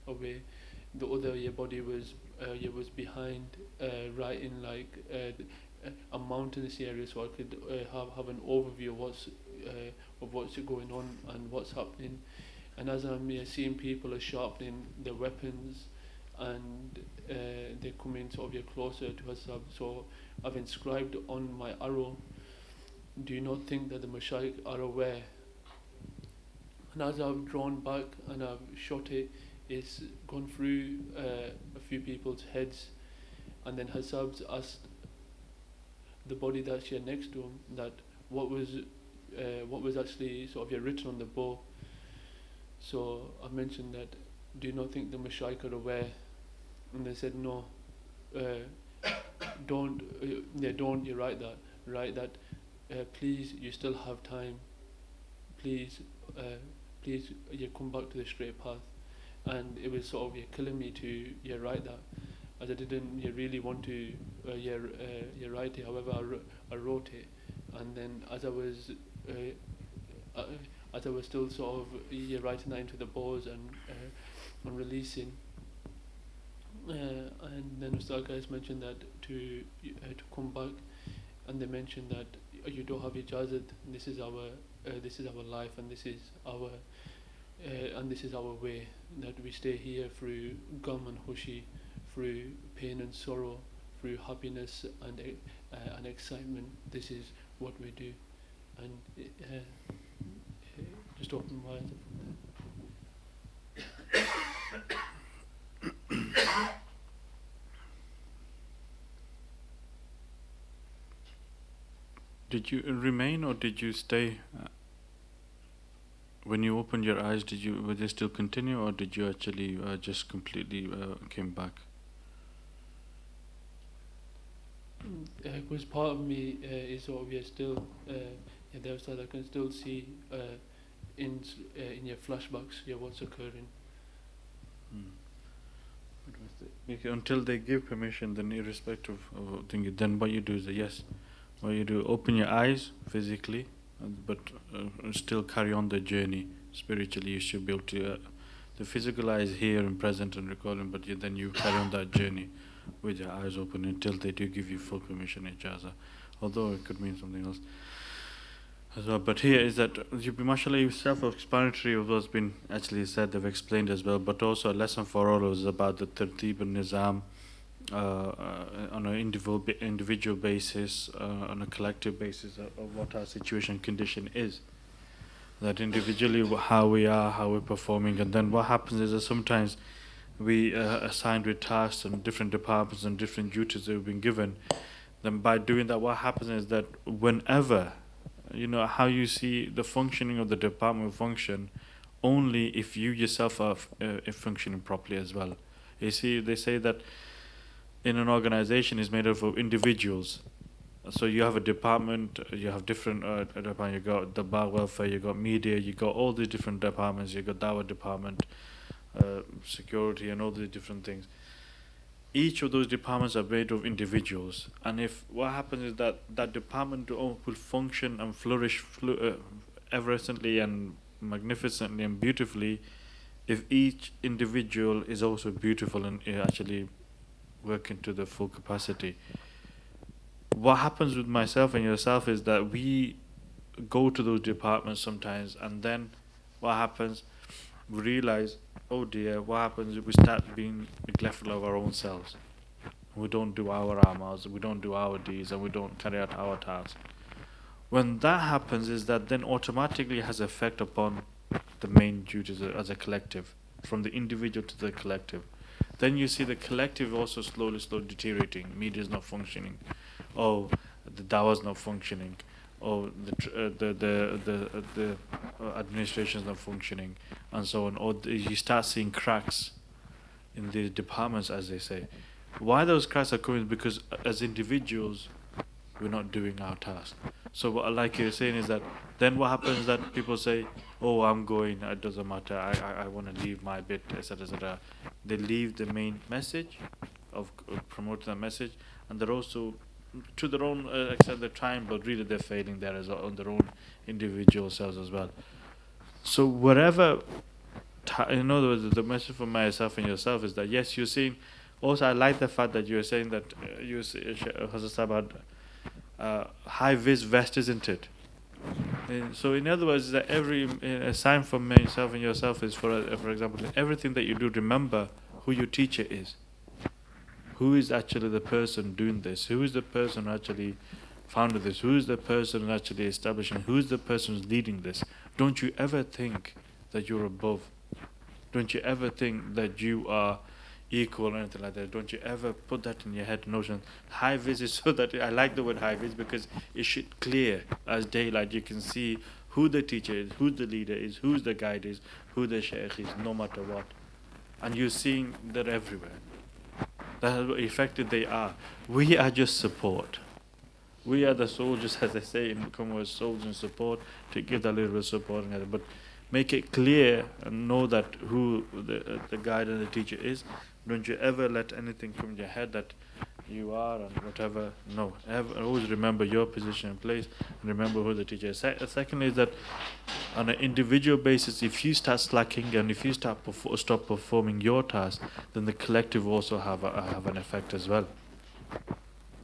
away. The other body was behind, right in like a mountainous area, so I could have an overview of what's going on and what's happening. And as I'm seeing people are sharpening their weapons, and they're coming sort of closer to Hasab, so I've inscribed on my arrow, do you not think that the Mashaykh are aware? And as I've drawn back and I've shot it, it's gone through a few people's heads, and then Hasab's asked the body that's here next to him that what was actually sort of written on the bow. So I mentioned that, do you not think the Mashaykh are aware? And they said no, don't you write that, please, you still have time, please you come back to the straight path. And it was sort of killing me to write that. as I didn't really want to write it. However, I wrote it, and then as I was still sort of writing that into the boards and releasing, and then Ustad guys mentioned that to come back, and they mentioned that you don't have ijazat. This is our life, and this is our way, that we stay here through gum and hushi, through pain and sorrow, through happiness and excitement. This is what we do, and just open my eyes up from there. Did you remain or did you stay? When you opened your eyes, were they still continue, or did you actually just completely came back? It was part of me is sort of still there, so I can still see in your flashbacks what's occurring. Until they give permission, then irrespective of thinking, then what you do is yes, what you do, open your eyes physically, but still carry on the journey spiritually. You should be able to the physical eye is here and present and recording, but then you carry on that journey with your eyes open until they do give you full permission, ijaza, although it could mean something else as well. But here is that you be mashallah self-explanatory of what's been actually said, they've explained as well, but also a lesson for all is about the tartib and nizam on an individual basis, on a collective basis of what our situation condition is. That individually how we are, how we're performing, and then what happens is that sometimes we assigned with tasks and different departments and different duties that we've been given. Then by doing that, what happens is that whenever, how you see the functioning of the department function, only if you yourself are functioning properly as well. You see, they say that in an organization is made up of individuals. So you have a department, you have different departments, you got the bar welfare, you got media, you got all these different departments, you got dawah department, security, and all these different things. Each of those departments are made of individuals, and if what happens is that department will function and flourish ever-recently and magnificently and beautifully if each individual is also beautiful and actually working to the full capacity. What happens with myself and yourself is that we go to those departments sometimes, and then what happens, we realize, oh dear, what happens if we start being neglectful of our own selves. We don't do our amals, we don't do our deeds, and we don't carry out our tasks. When that happens is that then automatically has effect upon the main duties as a collective, from the individual to the collective. Then you see the collective also slowly deteriorating. Media is not functioning. Oh, the dawah is not functioning. Oh, the administration is not functioning, and so on. Or you start seeing cracks in the departments, as they say. Why those cracks are coming? Because as individuals, we're not doing our task. So what, like you're saying, is that then what happens is that people say, oh, I'm going, it doesn't matter, I want to leave my bit, etc., etc. They leave the main message of promoting the message, and they're also, to their own extent, they're trying, but really they're failing there as well, on their own individual selves as well. So whatever, in other words, the message for myself and yourself is that, yes, you're saying, also I like the fact that you're saying that, you say, Hazrat Sahib, high-vis vest, isn't it? So in other words, that every sign for myself and yourself is, for example, everything that you do, remember who your teacher is. Who is actually the person doing this? Who is the person who actually founded this? Who is the person who actually establishing? Who is the person who's leading this? Don't you ever think that you're above. Don't you ever think that you are equal or anything like that. Don't you ever put that in your head notion. High vis is so that, I like the word high vis because it should clear as daylight. You can see who the teacher is, who the leader is, who the guide is, who the sheikh is, no matter what. And you're seeing that everywhere. That's how effective they are. We are just support. We are the soldiers, as they say in Congo, soldiers in support, to give that little bit of support. But make it clear and know that who the guide and the teacher is, Don't you ever let anything come in your head that you are and whatever. No, always remember your position and place, and remember who the teacher is. Secondly is that on an individual basis, if you start slacking and if you stop performing your task, then the collective also have an effect as well.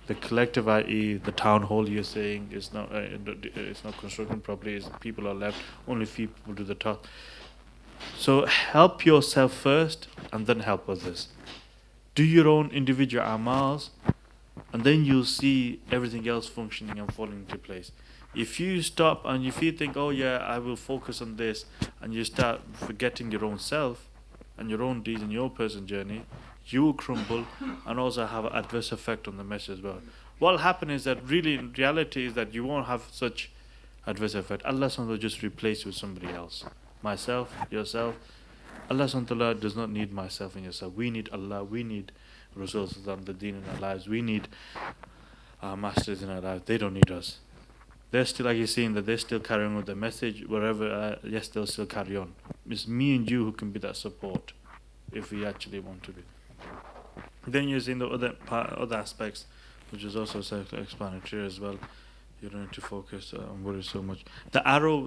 The collective, i.e., the town hall you're saying is not it's not constructed properly. People are left. Only few people do the task. So help yourself first, and then help others. Do your own individual amals, and then you'll see everything else functioning and falling into place. If you stop and if you think, oh yeah, I will focus on this, and you start forgetting your own self and your own deeds and your personal journey, you will crumble and also have an adverse effect on the message as well. What will happen is that really in reality is that you won't have such adverse effect. Allah SWT will just replace you with somebody else. Myself, yourself. Allah SWT does not need myself and yourself. We need Allah, we need Rasul on the deen in our lives, we need our masters in our lives. They don't need us. They're still, like you're seeing, that they're still carrying on with the message wherever, yes, they'll still carry on. It's me and you who can be that support if we actually want to be. Then you're seeing the other aspects, which is also self-explanatory as well. You don't need to focus on worry so much. The arrow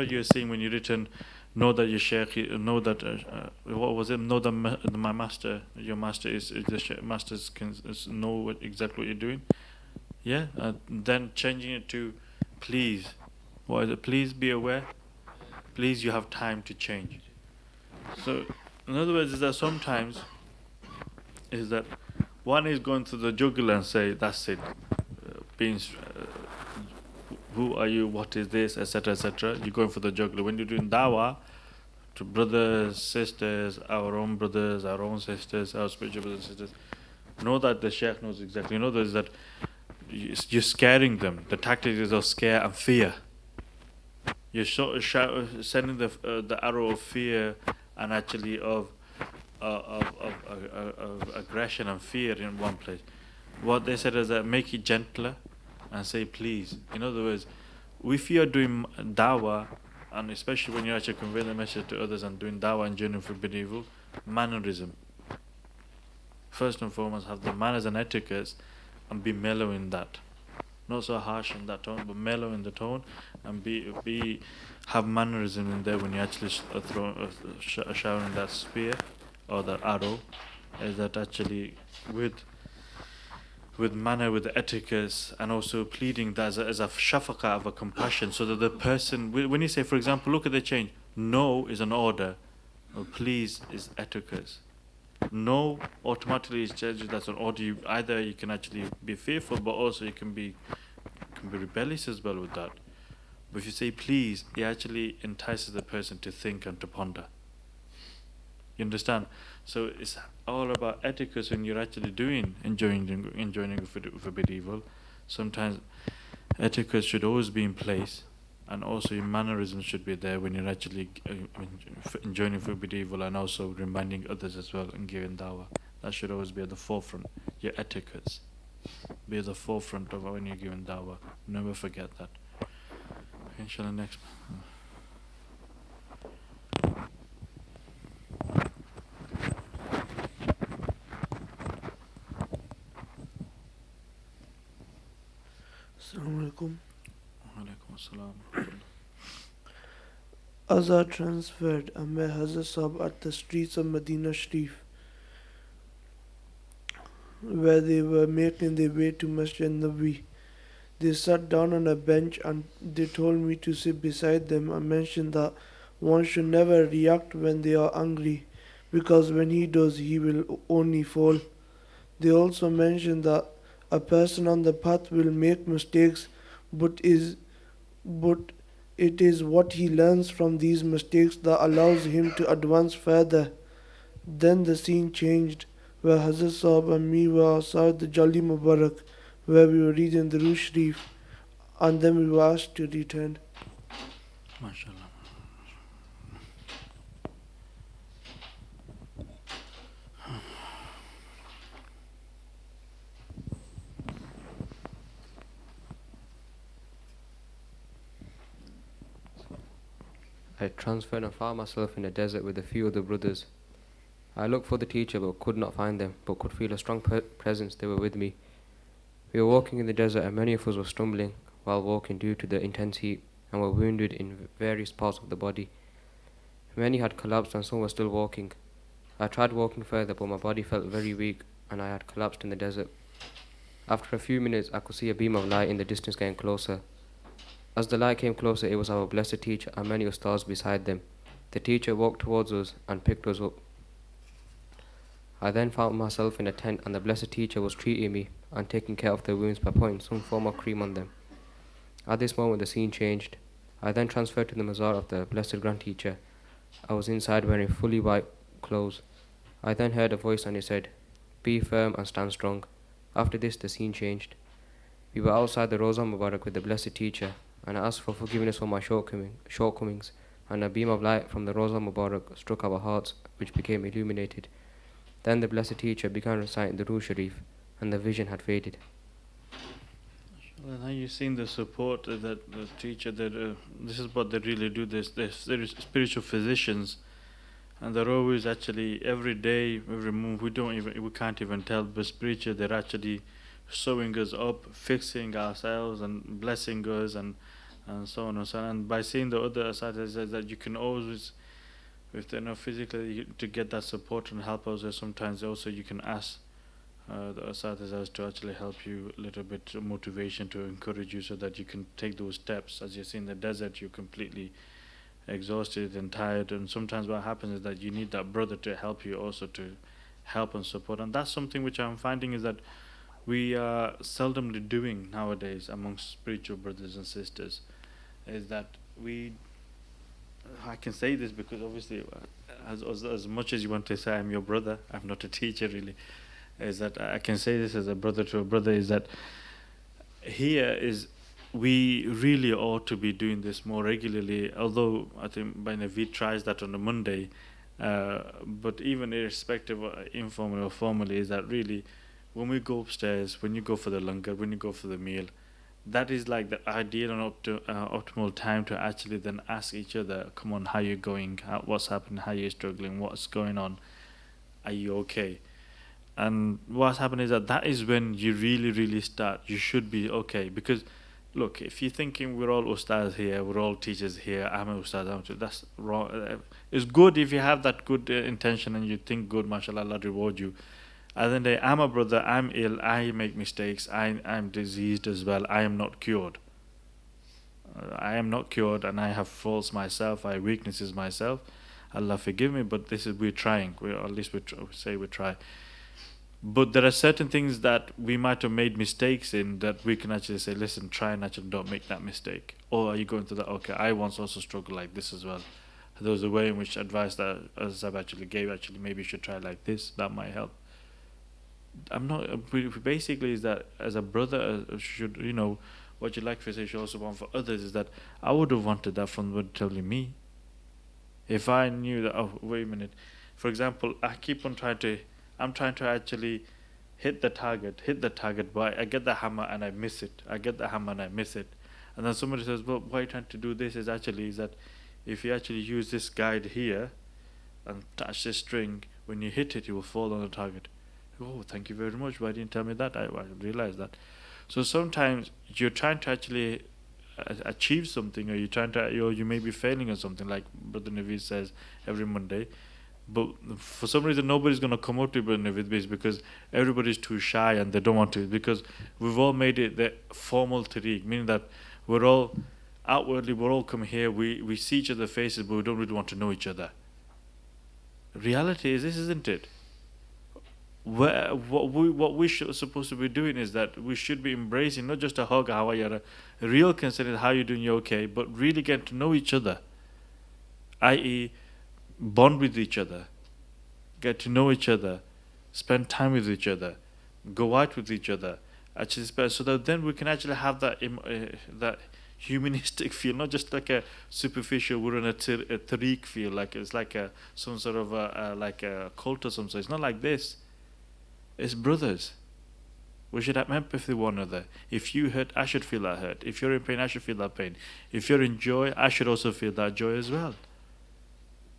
you're seeing when you return, know that your sheikh, know that what was it? Know that my master, your master is the masters can know exactly what you're doing. Yeah, then changing it to, please. What is it? Please be aware. Please, you have time to change. So, in other words, is that sometimes is that one is going through the jugular and say, that's it, who are you, what is this, etc., etc. You're going for the jugular. When you're doing dawah to brothers, sisters, our own brothers, our own sisters, our spiritual brothers and sisters, know that the Shaykh knows exactly. Know that you're scaring them. The tactic is of scare and fear. You're sending the arrow of fear and actually of aggression and fear in one place. What they said is that make it gentler and say please. In other words, if you're doing dawah, and especially when you're actually conveying the message to others and doing dawah and journeying for evil, mannerism. First and foremost, have the manners and etiquettes and be mellow in that. Not so harsh in that tone, but mellow in the tone, and have mannerism in there when you actually showering that spear or that arrow. Is that actually with manner, with the etiquette, and also pleading that as a shafaqah, of a compassion, so that the person, when you say, for example, look at the change, no is an order, or please is etiquette. No automatically is judged as an order. Either you can actually be fearful, but also you can be rebellious as well with that. But if you say please, it actually entices the person to think and to ponder. You understand? So it's all about etiquette when you're actually enjoying forbid evil. Sometimes etiquette should always be in place, and also your mannerism should be there when you're actually enjoying forbid evil, and also reminding others as well and giving dawah. That should always be at the forefront. Your etiquettes be at the forefront of when you're giving dawah. Never forget that. Inshallah, next. Assalamu alaikum. Walaikum assalam. Azhar transferred and met Hazrat Sahib at the streets of Medina Sharif, where they were making their way to Masjid Nabi. They sat down on a bench and they told me to sit beside them and mentioned that one should never react when they are angry, because when he does, he will only fall. They also mentioned that a person on the path will make mistakes, but it is what he learns from these mistakes that allows him to advance further. Then the scene changed, where Hazrat Sahib and me were outside the Jali Mubarak, where we were reading the Durood Sharif, and then we were asked to return. MashaAllah. I transferred and found myself in a desert with a few other brothers. I looked for the teacher but could not find them, but could feel a strong presence. They were with me. We were walking in the desert and many of us were stumbling while walking due to the intense heat and were wounded in various parts of the body. Many had collapsed and some were still walking. I tried walking further but my body felt very weak and I had collapsed in the desert. After a few minutes I could see a beam of light in the distance getting closer. As the light came closer, it was our blessed teacher and many stars beside them. The teacher walked towards us and picked us up. I then found myself in a tent and the blessed teacher was treating me and taking care of the wounds by putting some form of cream on them. At this moment the scene changed. I then transferred to the mazar of the blessed grand teacher. I was inside wearing fully white clothes. I then heard a voice and it said, "Be firm and stand strong." After this the scene changed. We were outside the Rosa Mubarak with the blessed teacher and I asked for forgiveness for my shortcomings and a beam of light from the Rosa Mubarak struck our hearts which became illuminated. Then the blessed teacher began reciting the Ruh Sharif and the vision had faded. Well, now you've seen the support that the teacher, that this is what they really do. They're spiritual physicians, and they're always actually every day, every month. We can't even tell. But spiritual, they're actually sewing us up, fixing ourselves, and blessing us, and so on and so on. And by seeing the other side, that you can always, if they're not physically, to get that support and help us. Sometimes also you can ask the Asatizahs to actually help you a little bit, motivation to encourage you so that you can take those steps. As you see in the desert, you're completely exhausted and tired, and sometimes what happens is that you need that brother to help you also, to help and support. And that's something which I'm finding is that we are seldomly doing nowadays amongst spiritual brothers and sisters, is that I can say this because obviously as much as you want to say I'm your brother, I'm not a teacher really, is that I can say this as a brother to a brother, is that here is we really ought to be doing this more regularly, although I think Naveed tries that on a Monday, but even irrespective of informal or formally, is that really when we go upstairs, when you go for the langar, when you go for the meal, that is like the ideal and optimal time to actually then ask each other, come on, how you going, what's happening, how you struggling, what's going on, are you okay? And what's happened is that is when you really start, you should be okay. Because look, if you're thinking we're all ustads here, we're all teachers here, I'm an ustad, that's wrong. It's good if you have that good intention and you think good, mashallah, Allah reward you. And then they, I'm a brother, I'm ill, I make mistakes, I'm diseased as well, I am not cured. I am not cured and I have faults myself, I have weaknesses myself. Allah forgive me, but this is, we're trying, at least we say we try. But there are certain things that we might have made mistakes in that we can actually say, listen, try and actually don't make that mistake. Or are you going to that, okay, I once also struggled like this as well. There was a way in which advice that Azab actually gave, actually maybe you should try like this, that might help. I'm not, basically is that as a brother should, what you like for say you should also want for others, is that I would have wanted that from what telling me. If I knew that, oh, wait a minute. For example, I'm trying to actually hit the target, but I get the hammer and I miss it. And then somebody says, well, why are you trying to do this? Is that if you actually use this guide here and touch this string, when you hit it, you will fall on the target. Oh, thank you very much. Why didn't you tell me that? I realized that. So sometimes you're trying to actually achieve something, or you may be failing on something, like Brother Naveed says every Monday. But for some reason, nobody's going to come up to Brother Naveed because everybody's too shy and they don't want to. Because we've all made it the formal tariq, meaning that we're all outwardly, we're all come here, we see each other's faces, but we don't really want to know each other. Reality is this, isn't it? What we supposed to be doing is that we should be embracing not just a hug, how are you, a real concern is how you doing, you okay, but really get to know each other, i.e. bond with each other, get to know each other, spend time with each other, go out with each other, actually spend, so that then we can actually have that that humanistic feel, not just like a superficial, we're in a tariq feel, like it's like some sort of like a cult or something. It's not like this. It's brothers. We should have empathy for one another. If you hurt, I should feel that hurt. If you're in pain, I should feel that pain. If you're in joy, I should also feel that joy as well.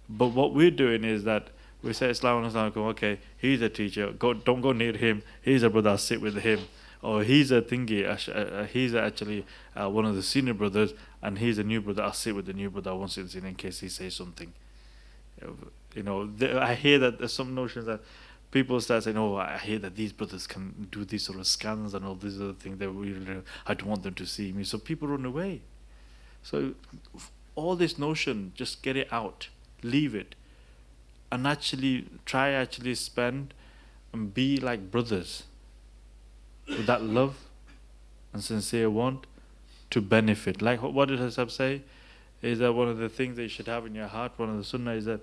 But what we're doing is that We say Assalamu alaikum, okay, he's a teacher, don't go near him, he's a brother, I'll sit with him. Or he's a thingy, he's actually one of the senior brothers, and he's a new brother, I'll sit with the new brother, I won't sit in case he says something. You know, I hear that there's some notions that people start saying, oh, I hear that these brothers can do these sort of scans and all these other things that I don't want them to see me. So people run away. So all this notion, just get it out, leave it, and actually spend and be like brothers with that love and sincere want to benefit. Like what did Hasab say? Is that one of the things that you should have in your heart? One of the sunnah is that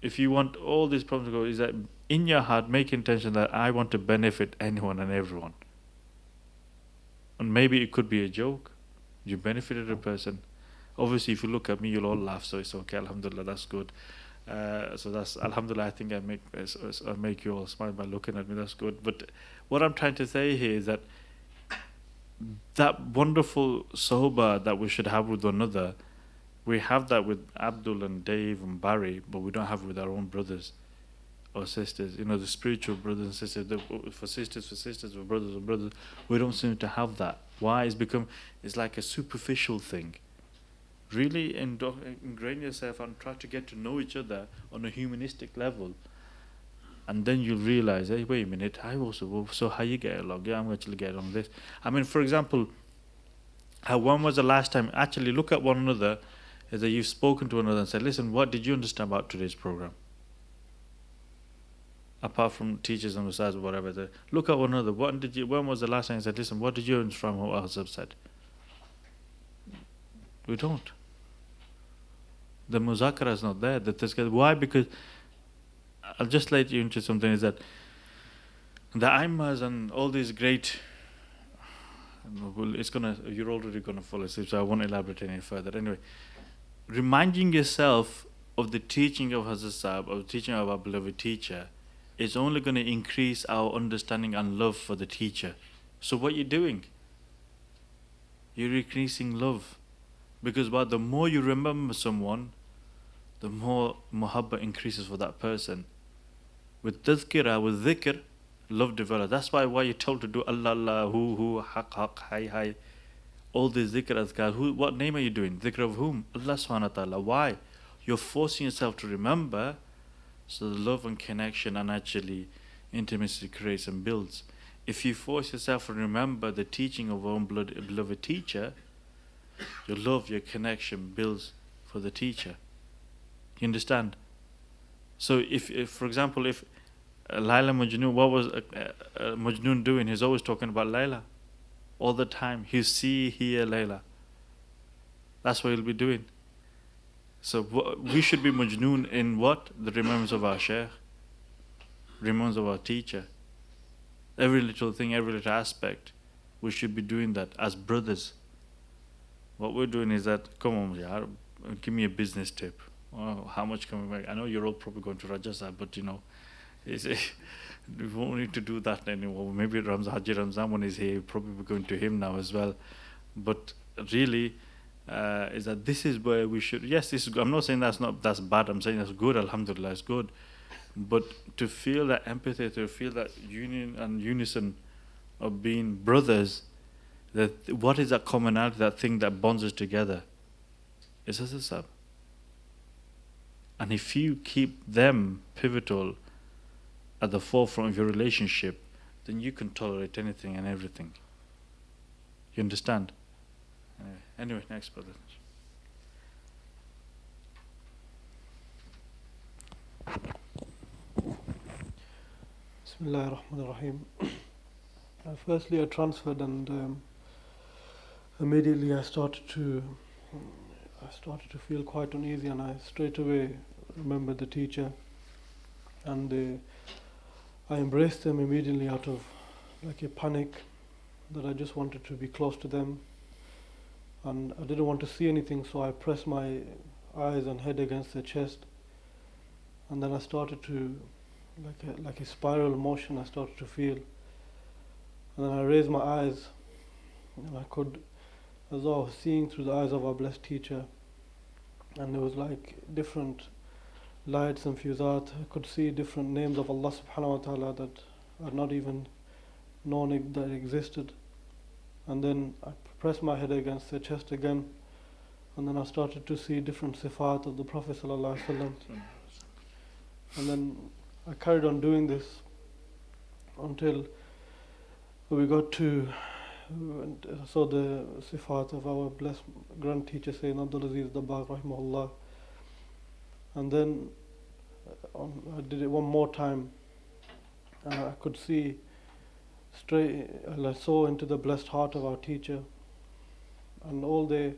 if you want all these problems to go, is that in your heart make intention that I want to benefit anyone and everyone. And maybe it could be a joke. You benefited a person. Obviously, if you look at me, you'll all laugh, so it's okay. Alhamdulillah, that's good. So that's Alhamdulillah. I think I make you all smile by looking at me. That's good. But what I'm trying to say here is that wonderful sohbah that we should have with one another, we have that with Abdul and Dave and Barry, but we don't have it with our own brothers or sisters. You know, the spiritual brothers and sisters. For sisters, for brothers, we don't seem to have that. Why? It's like a superficial thing. Really ingrain yourself and try to get to know each other on a humanistic level, and then you'll realize, hey, wait a minute, so how you get along? Yeah, I'm actually getting along with this. I mean, for example, when was the last time, actually look at one another, is that you've spoken to one another and said, listen, what did you understand about today's program? Apart from teachers and ustads or whatever, look at one another. When was the last time you said, listen, what did you understand from what Hazab said? We don't. The muzakara is not there. Why? Because I'll just let you into something, is that the Aimas and all these great, you're already gonna fall asleep, so I won't elaborate any further. Anyway, reminding yourself of the teaching of Hazrat Sahib, of the teaching of our beloved teacher, is only going to increase our understanding and love for the teacher. So what you're doing, you're increasing love. Because the more you remember someone, the more muhabba increases for that person. With tazkirah, with dhikr, love develops. That's why you're told to do Allah, Allah, hu, haq, haq, hi, hi. All these dhikr azkar. What name are you doing? Dhikr of whom? Allah subhanahu wa ta'ala. Why? You're forcing yourself to remember, so the love and connection and actually intimacy creates and builds. If you force yourself to remember the teaching of our own beloved teacher, your love, your connection builds for the teacher. You understand? So if for example, if Layla Majnoon, what was Majnoon doing? He's always talking about Layla. All the time. He'll see, hear Layla. That's what he'll be doing. So we should be Majnoon in what? The remembrance of our Shaykh. Remembrance of our teacher. Every little thing, every little aspect. We should be doing that as brothers. What we're doing is that, come on, yaar, give me a business tip. Oh, how much can we make? I know you're all probably going to Rajasthan, but we won't need to do that anymore. Maybe Haji Ramzan when he's here, probably be going to him now as well. But really, is that this is where we should. Yes, this is good. I'm not saying that's bad. I'm saying that's good. Alhamdulillah, it's good. But to feel that empathy, to feel that union and unison of being brothers, that what is that commonality, that thing that bonds us together? It's as a sub. And if you keep them pivotal at the forefront of your relationship, then you can tolerate anything and everything. You understand? Anyway, next brother. Bismillah ar-Rahman ar-Rahim. Firstly, I transferred and immediately I started to feel quite uneasy, and I straight away remembered the teacher, and I embraced them immediately out of like a panic that I just wanted to be close to them, and I didn't want to see anything, so I pressed my eyes and head against their chest, and then I started to like a spiral motion I started to feel, and then I raised my eyes and I could, as though I was seeing through the eyes of our blessed teacher, and there was like different lights and fuzat. I could see different names of Allah subhanahu wa ta'ala that I'd not even known that existed. And then I pressed my head against the chest again, and then I started to see different sifat of the Prophet sallallahu alaihi wasallam. And then I carried on doing this until we got to saw the sifat of our blessed grand teacher Sayyidina Abdul Aziz Dabbagh rahimahullah. And then I did it one more time, and I could see straight, I saw into the blessed heart of our teacher, and all I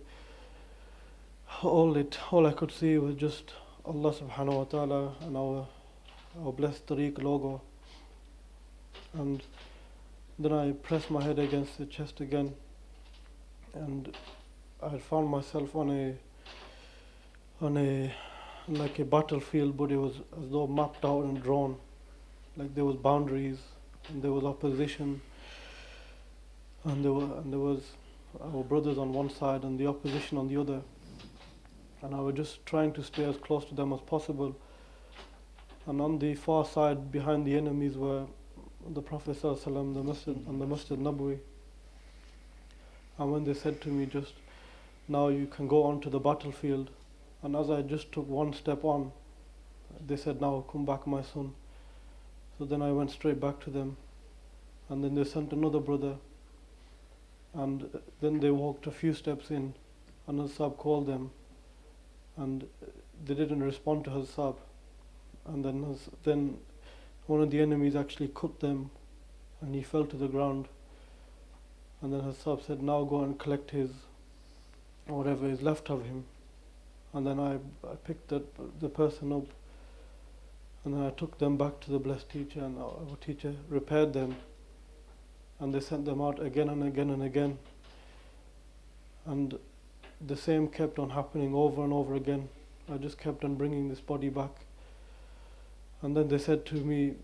could see was just Allah subhanahu wa ta'ala and our blessed tariq logo. And then I pressed my head against the chest again, and I found myself on a like a battlefield, but it was as though mapped out and drawn. Like there was boundaries, and there was opposition, and there was our brothers on one side and the opposition on the other. And I was just trying to stay as close to them as possible. And on the far side, behind the enemies, were the Prophet ﷺ, the Masjid and the Masjid Nabawi. And when they said to me, just now you can go on to the battlefield, and as I just took one step on, they said, now come back, my son. So then I went straight back to them, and then they sent another brother, and then they walked a few steps in, and Hassab called them, and they didn't respond to Hassab. And then one of the enemies actually cut them, and he fell to the ground. And then Hassab said, now go and collect his whatever is left of him. And then I picked the person up, and then I took them back to the blessed teacher, and our teacher repaired them, and they sent them out again and again and again. And the same kept on happening over and over again. I just kept on bringing this body back. And then they said to me,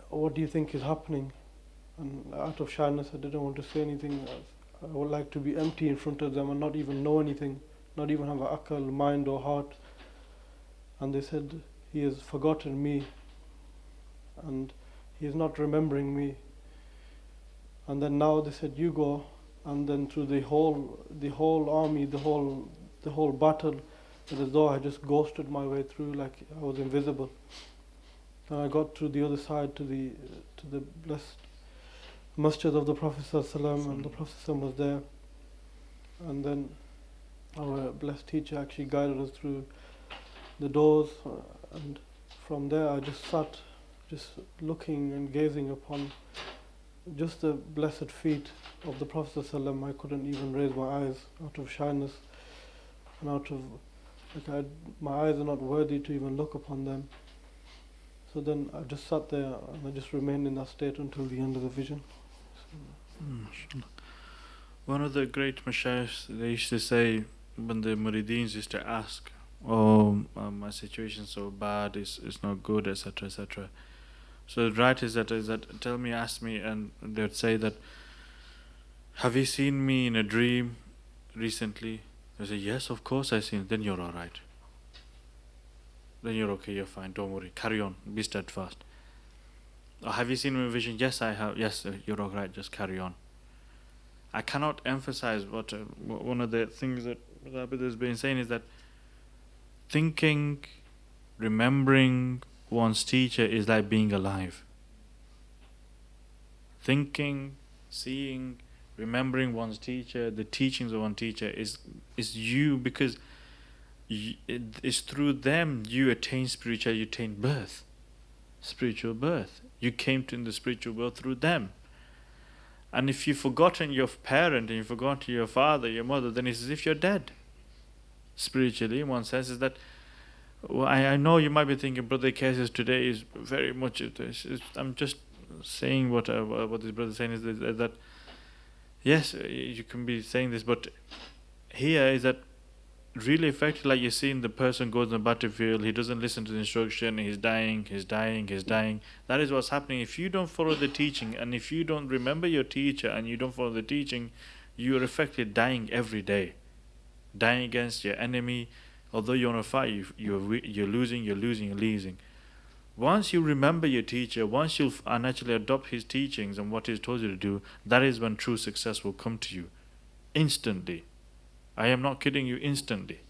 what do you think is happening? And out of shyness, I didn't want to say anything. I would like to be empty in front of them and not even know anything, not even have an akal, mind or heart. And they said, he has forgotten me, and he is not remembering me. And then now they said, you go. And then through the whole army, the whole battle, it was as though I just ghosted my way through, like I was invisible. And I got to the other side, to the blessed masjid of the Prophet ﷺ, and the Prophet ﷺ was there. And then our blessed teacher actually guided us through the doors, and from there I just sat, just looking and gazing upon just the blessed feet of the Prophet ﷺ. I couldn't even raise my eyes out of shyness, and out of my eyes are not worthy to even look upon them. So then I just sat there, and I just remained in that state until the end of the vision. One of the great mashayikhs, they used to say, when the murideens used to ask, my situation's so bad, it's not good, etc., etc. So the right is that tell me, ask me, and they would say that, have you seen me in a dream recently? They say, yes, of course I've seen it. Then you're alright. Then you're okay, you're fine, don't worry, carry on, be steadfast. Or have you seen me in a vision? Yes, I have. Yes, you're alright, just carry on. I cannot emphasize what one of the things that Abid has been saying is that thinking, remembering one's teacher is like being alive. Thinking, seeing, remembering one's teacher, the teachings of one teacher is you, because it's through them you attain spiritual, you attain birth, spiritual birth. You came to in the spiritual world through them. And if you've forgotten your parent and you've forgotten your father, your mother, then it's as if you're dead. Spiritually, in one sense, is that, well, I know you might be thinking, Brother Cases today is very much of this. I'm just saying what this brother is saying is that yes, you can be saying this, but here is that really effectively, like you see, the person goes on the battlefield, he doesn't listen to the instruction, he's dying. That is what's happening. If you don't follow the teaching, and if you don't remember your teacher and you don't follow the teaching, you are effectively dying every day. Dying against your enemy, Although you're on a fight, you're losing. Once you remember your teacher, once you naturally adopt his teachings and what he's told you to do, that is when true success will come to you. Instantly. I am not kidding you, instantly.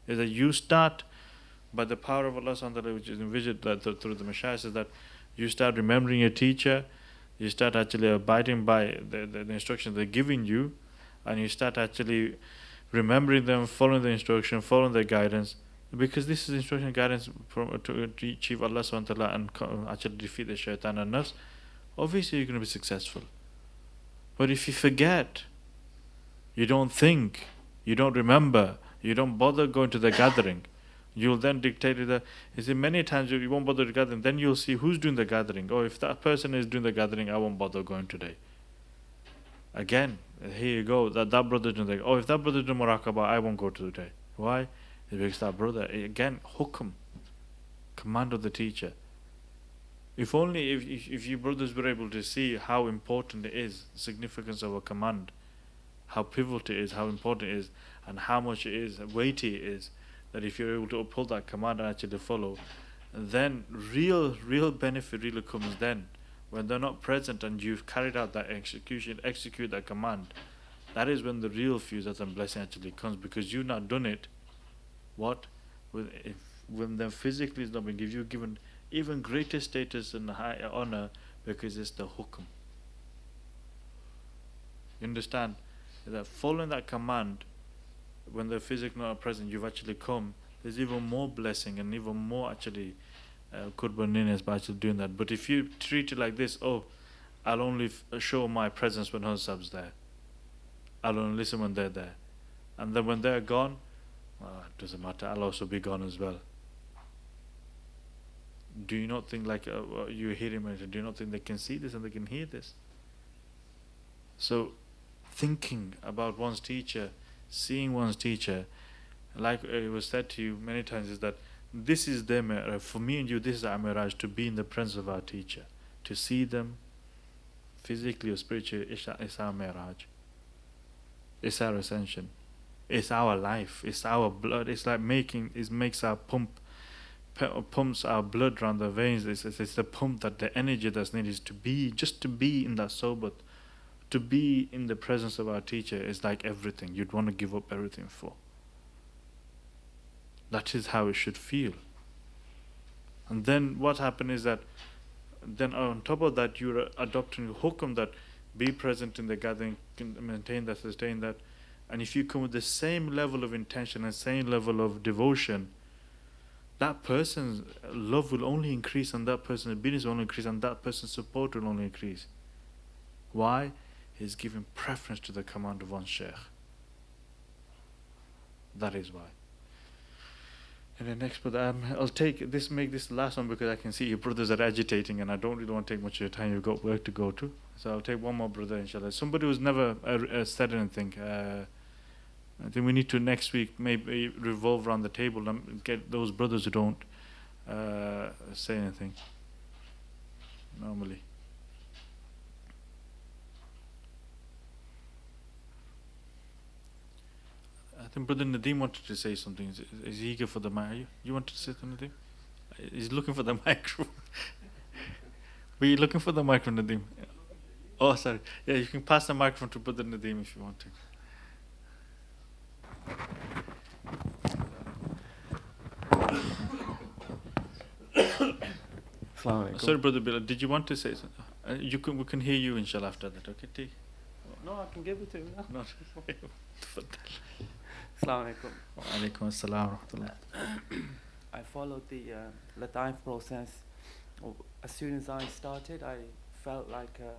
Is that you start, by the power of Allah subhanahu wa ta'ala, which is envisioned through the Mashayikh, is that you start remembering your teacher, you start actually abiding by the instructions they're giving you, and you start actually remembering them, following the instruction, following their guidance, because this is instruction and guidance to achieve Allah subhanahu wa ta'ala and actually defeat the shaitan and nafs. Obviously you're going to be successful. But if you forget, you don't think, you don't remember, you don't bother going to the gathering, you'll then dictate that. You see, many times you won't bother to gathering, then you'll see who's doing the gathering. Oh, if that person is doing the gathering, I won't bother going today. Again, here you go, that brother doing the, oh, if that brother doing MURAQBA, I won't go today. Why? It's because that brother, again, hukum, command of the teacher. If only if you brothers were able to see how important it is, the significance of a command, how pivotal it is, how important it is, and how much it is, weighty it is, that if you're able to uphold that command and actually follow, then real benefit really comes then. When they're not present and you've carried out that execute that command, that is when the real fusat and blessing actually comes, because you've not done it. What? When them physically is not being given, you're given even greater status and high honor, because it's the hukum. You understand? That following that command, when the physically not present, you've actually come, there's even more blessing and even more actually qurbaniness by actually doing that. But if you treat it like this, oh, I'll only show my presence when Hunsab's there, I'll only listen when they're there, and then when they're gone, it doesn't matter, I'll also be gone as well. Do you not think, like you hear him, do you not think they can see this and they can hear this? So thinking about one's teacher, seeing one's teacher, like it was said to you many times, is that this is their miraj. For me and you, this is our miraj, to be in the presence of our teacher, to see them physically or spiritually. It's our miraj, it's our ascension, it's our life, it's our blood. It's like makes our pumps our blood around the veins. It's the pump, that the energy that's needed is to be in that sobat, to be in the presence of our teacher is like everything. You'd want to give up everything for. That is how it should feel. And then what happened is that then on top of that, you're adopting the hukum that be present in the gathering, maintain that, sustain that. And if you come with the same level of intention and same level of devotion, that person's love will only increase, and that person's obedience will only increase, and that person's support will only increase. Why? He's giving preference to the command of one sheikh. That is why. And the next, but I'll make this last one, because I can see your brothers are agitating and I don't really want to take much of your time. You've got work to go to. So I'll take one more brother, inshallah. Somebody who's never said anything. I think we need to next week maybe revolve around the table and get those brothers who don't say anything normally. I think Brother Nadeem wanted to say something. Is he eager for the mic? You wanted to say something, Nadeem? He's looking for the microphone. Were you looking for the microphone, Nadeem? Oh, sorry. Yeah, you can pass the microphone to Brother Nadeem if you want to. Sorry, Brother Bilal, did you want to say something? We can hear you, inshallah, after that. Okay, take. No, I can give it to him now. Not. Assalamu alaikum. Wa alaikum assalam wa rahmatullah. I followed the Lataif process. As soon as I started, I felt like a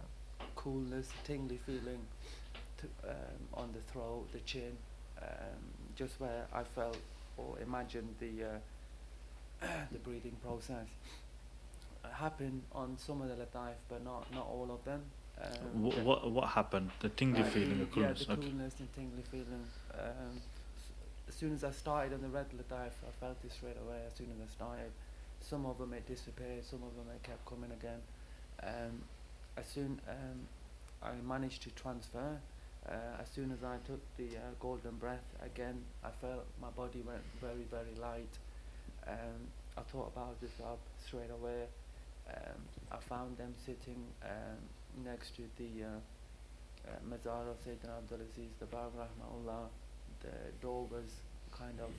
coolness, tingly feeling on the throat, the chin, just where I felt or imagined the breathing process. It happened on some of the Lataif, but not all of them. What happened? The tingly feeling, the coolness? Yeah, the coolness and tingly feeling. As soon as I started on the red Lataif, I felt it straight away. As soon as I started, some of them it disappeared, some of them it kept coming again. As soon I managed to transfer, As soon as I took the golden breath again, I felt my body went very, very light. I thought about the Sahab straight away. I found them sitting next to the Mazar of Sayyidina Abdul Aziz, the Bab Rahmahullah. The door was kind of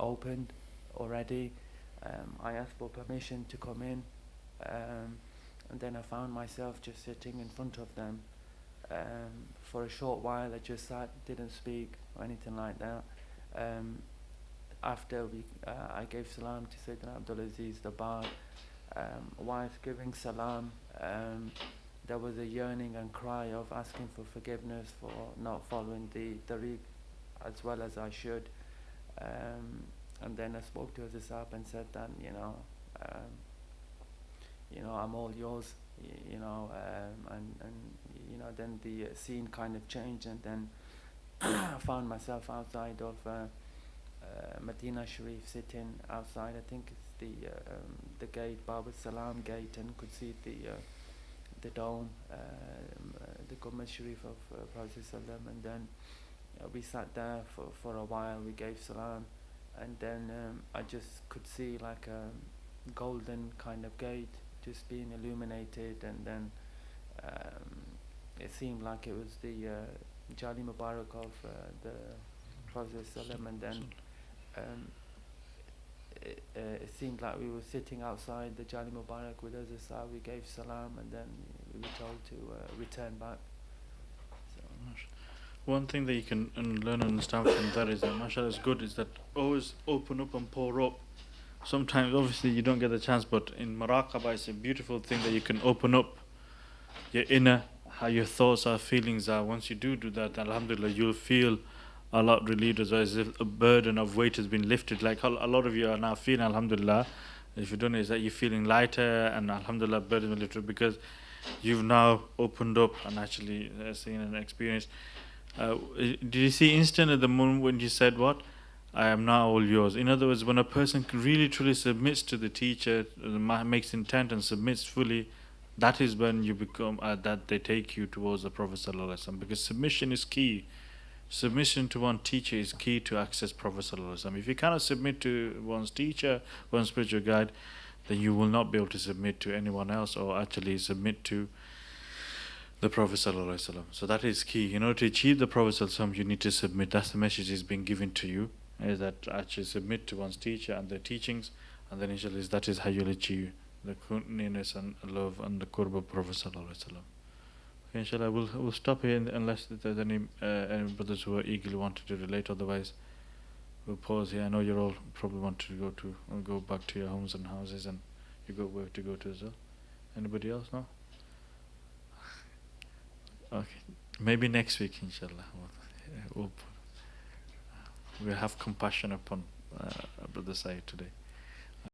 opened already. I asked for permission to come in, and then I found myself just sitting in front of them. For a short while I just sat, didn't speak or anything like that. After I gave salam to Sayyidina Abdul Aziz, the Bab, whilst giving salam, there was a yearning and cry of asking for forgiveness for not following the tariq as well as I should. And then I spoke to Aziz Sahab and said that, I'm all yours, and then the scene kind of changed, and then I found myself outside of Medina Sharif, sitting outside. I think it's the gate, Bab al-Salam gate, and could see the dome, the Qumma Sharif of Prophet ﷺ. And then we sat there for a while. We gave salam, and then I just could see like a golden kind of gate just being illuminated, and then it seemed like it was the Jali Mubarak of the Prophet ﷺ. And then it seemed like we were sitting outside the Jali Mubarak with Aziz Sahab. We gave salam, and then we were told to return back. So. One thing that you can learn and understand from that is that mashallah is good, is that always open up and pour up. Sometimes obviously you don't get the chance, but in MURAQBA it's a beautiful thing that you can open up your inner, how your thoughts are, feelings are. Once you do that, alhamdulillah, you'll feel a lot relieved, as well, as if a burden of weight has been lifted. Like a lot of you are now feeling, alhamdulillah, if you don't know, is that you're feeling lighter, and alhamdulillah, burden will lift because you've now opened up and actually seen and experienced. Did you see instant at the moment when you said what? I am now all yours. In other words, when a person really truly submits to the teacher, makes intent and submits fully, that is when you become, that they take you towards the Prophet ﷺ, because submission is key. Submission to one teacher is key to access Prophet ﷺ. If you cannot submit to one's teacher, one's spiritual guide, then you will not be able to submit to anyone else, or actually submit to the Prophet ﷺ. So that is key. In order to achieve the Prophet ﷺ, you need to submit. That's the message is being given to you, is that actually submit to one's teacher and their teachings, and then inshallah that is how you'll achieve the nearness and love and the qurb of Prophet ﷺ. Okay, inshallah we'll stop here unless there's any brothers who are eagerly wanted to relate. Otherwise we'll pause here. I know you all probably want to go back to your homes and houses, and you got work to go to as well. Anybody else? No? Okay, maybe next week, inshallah. We'll have compassion upon Brother Saeed today.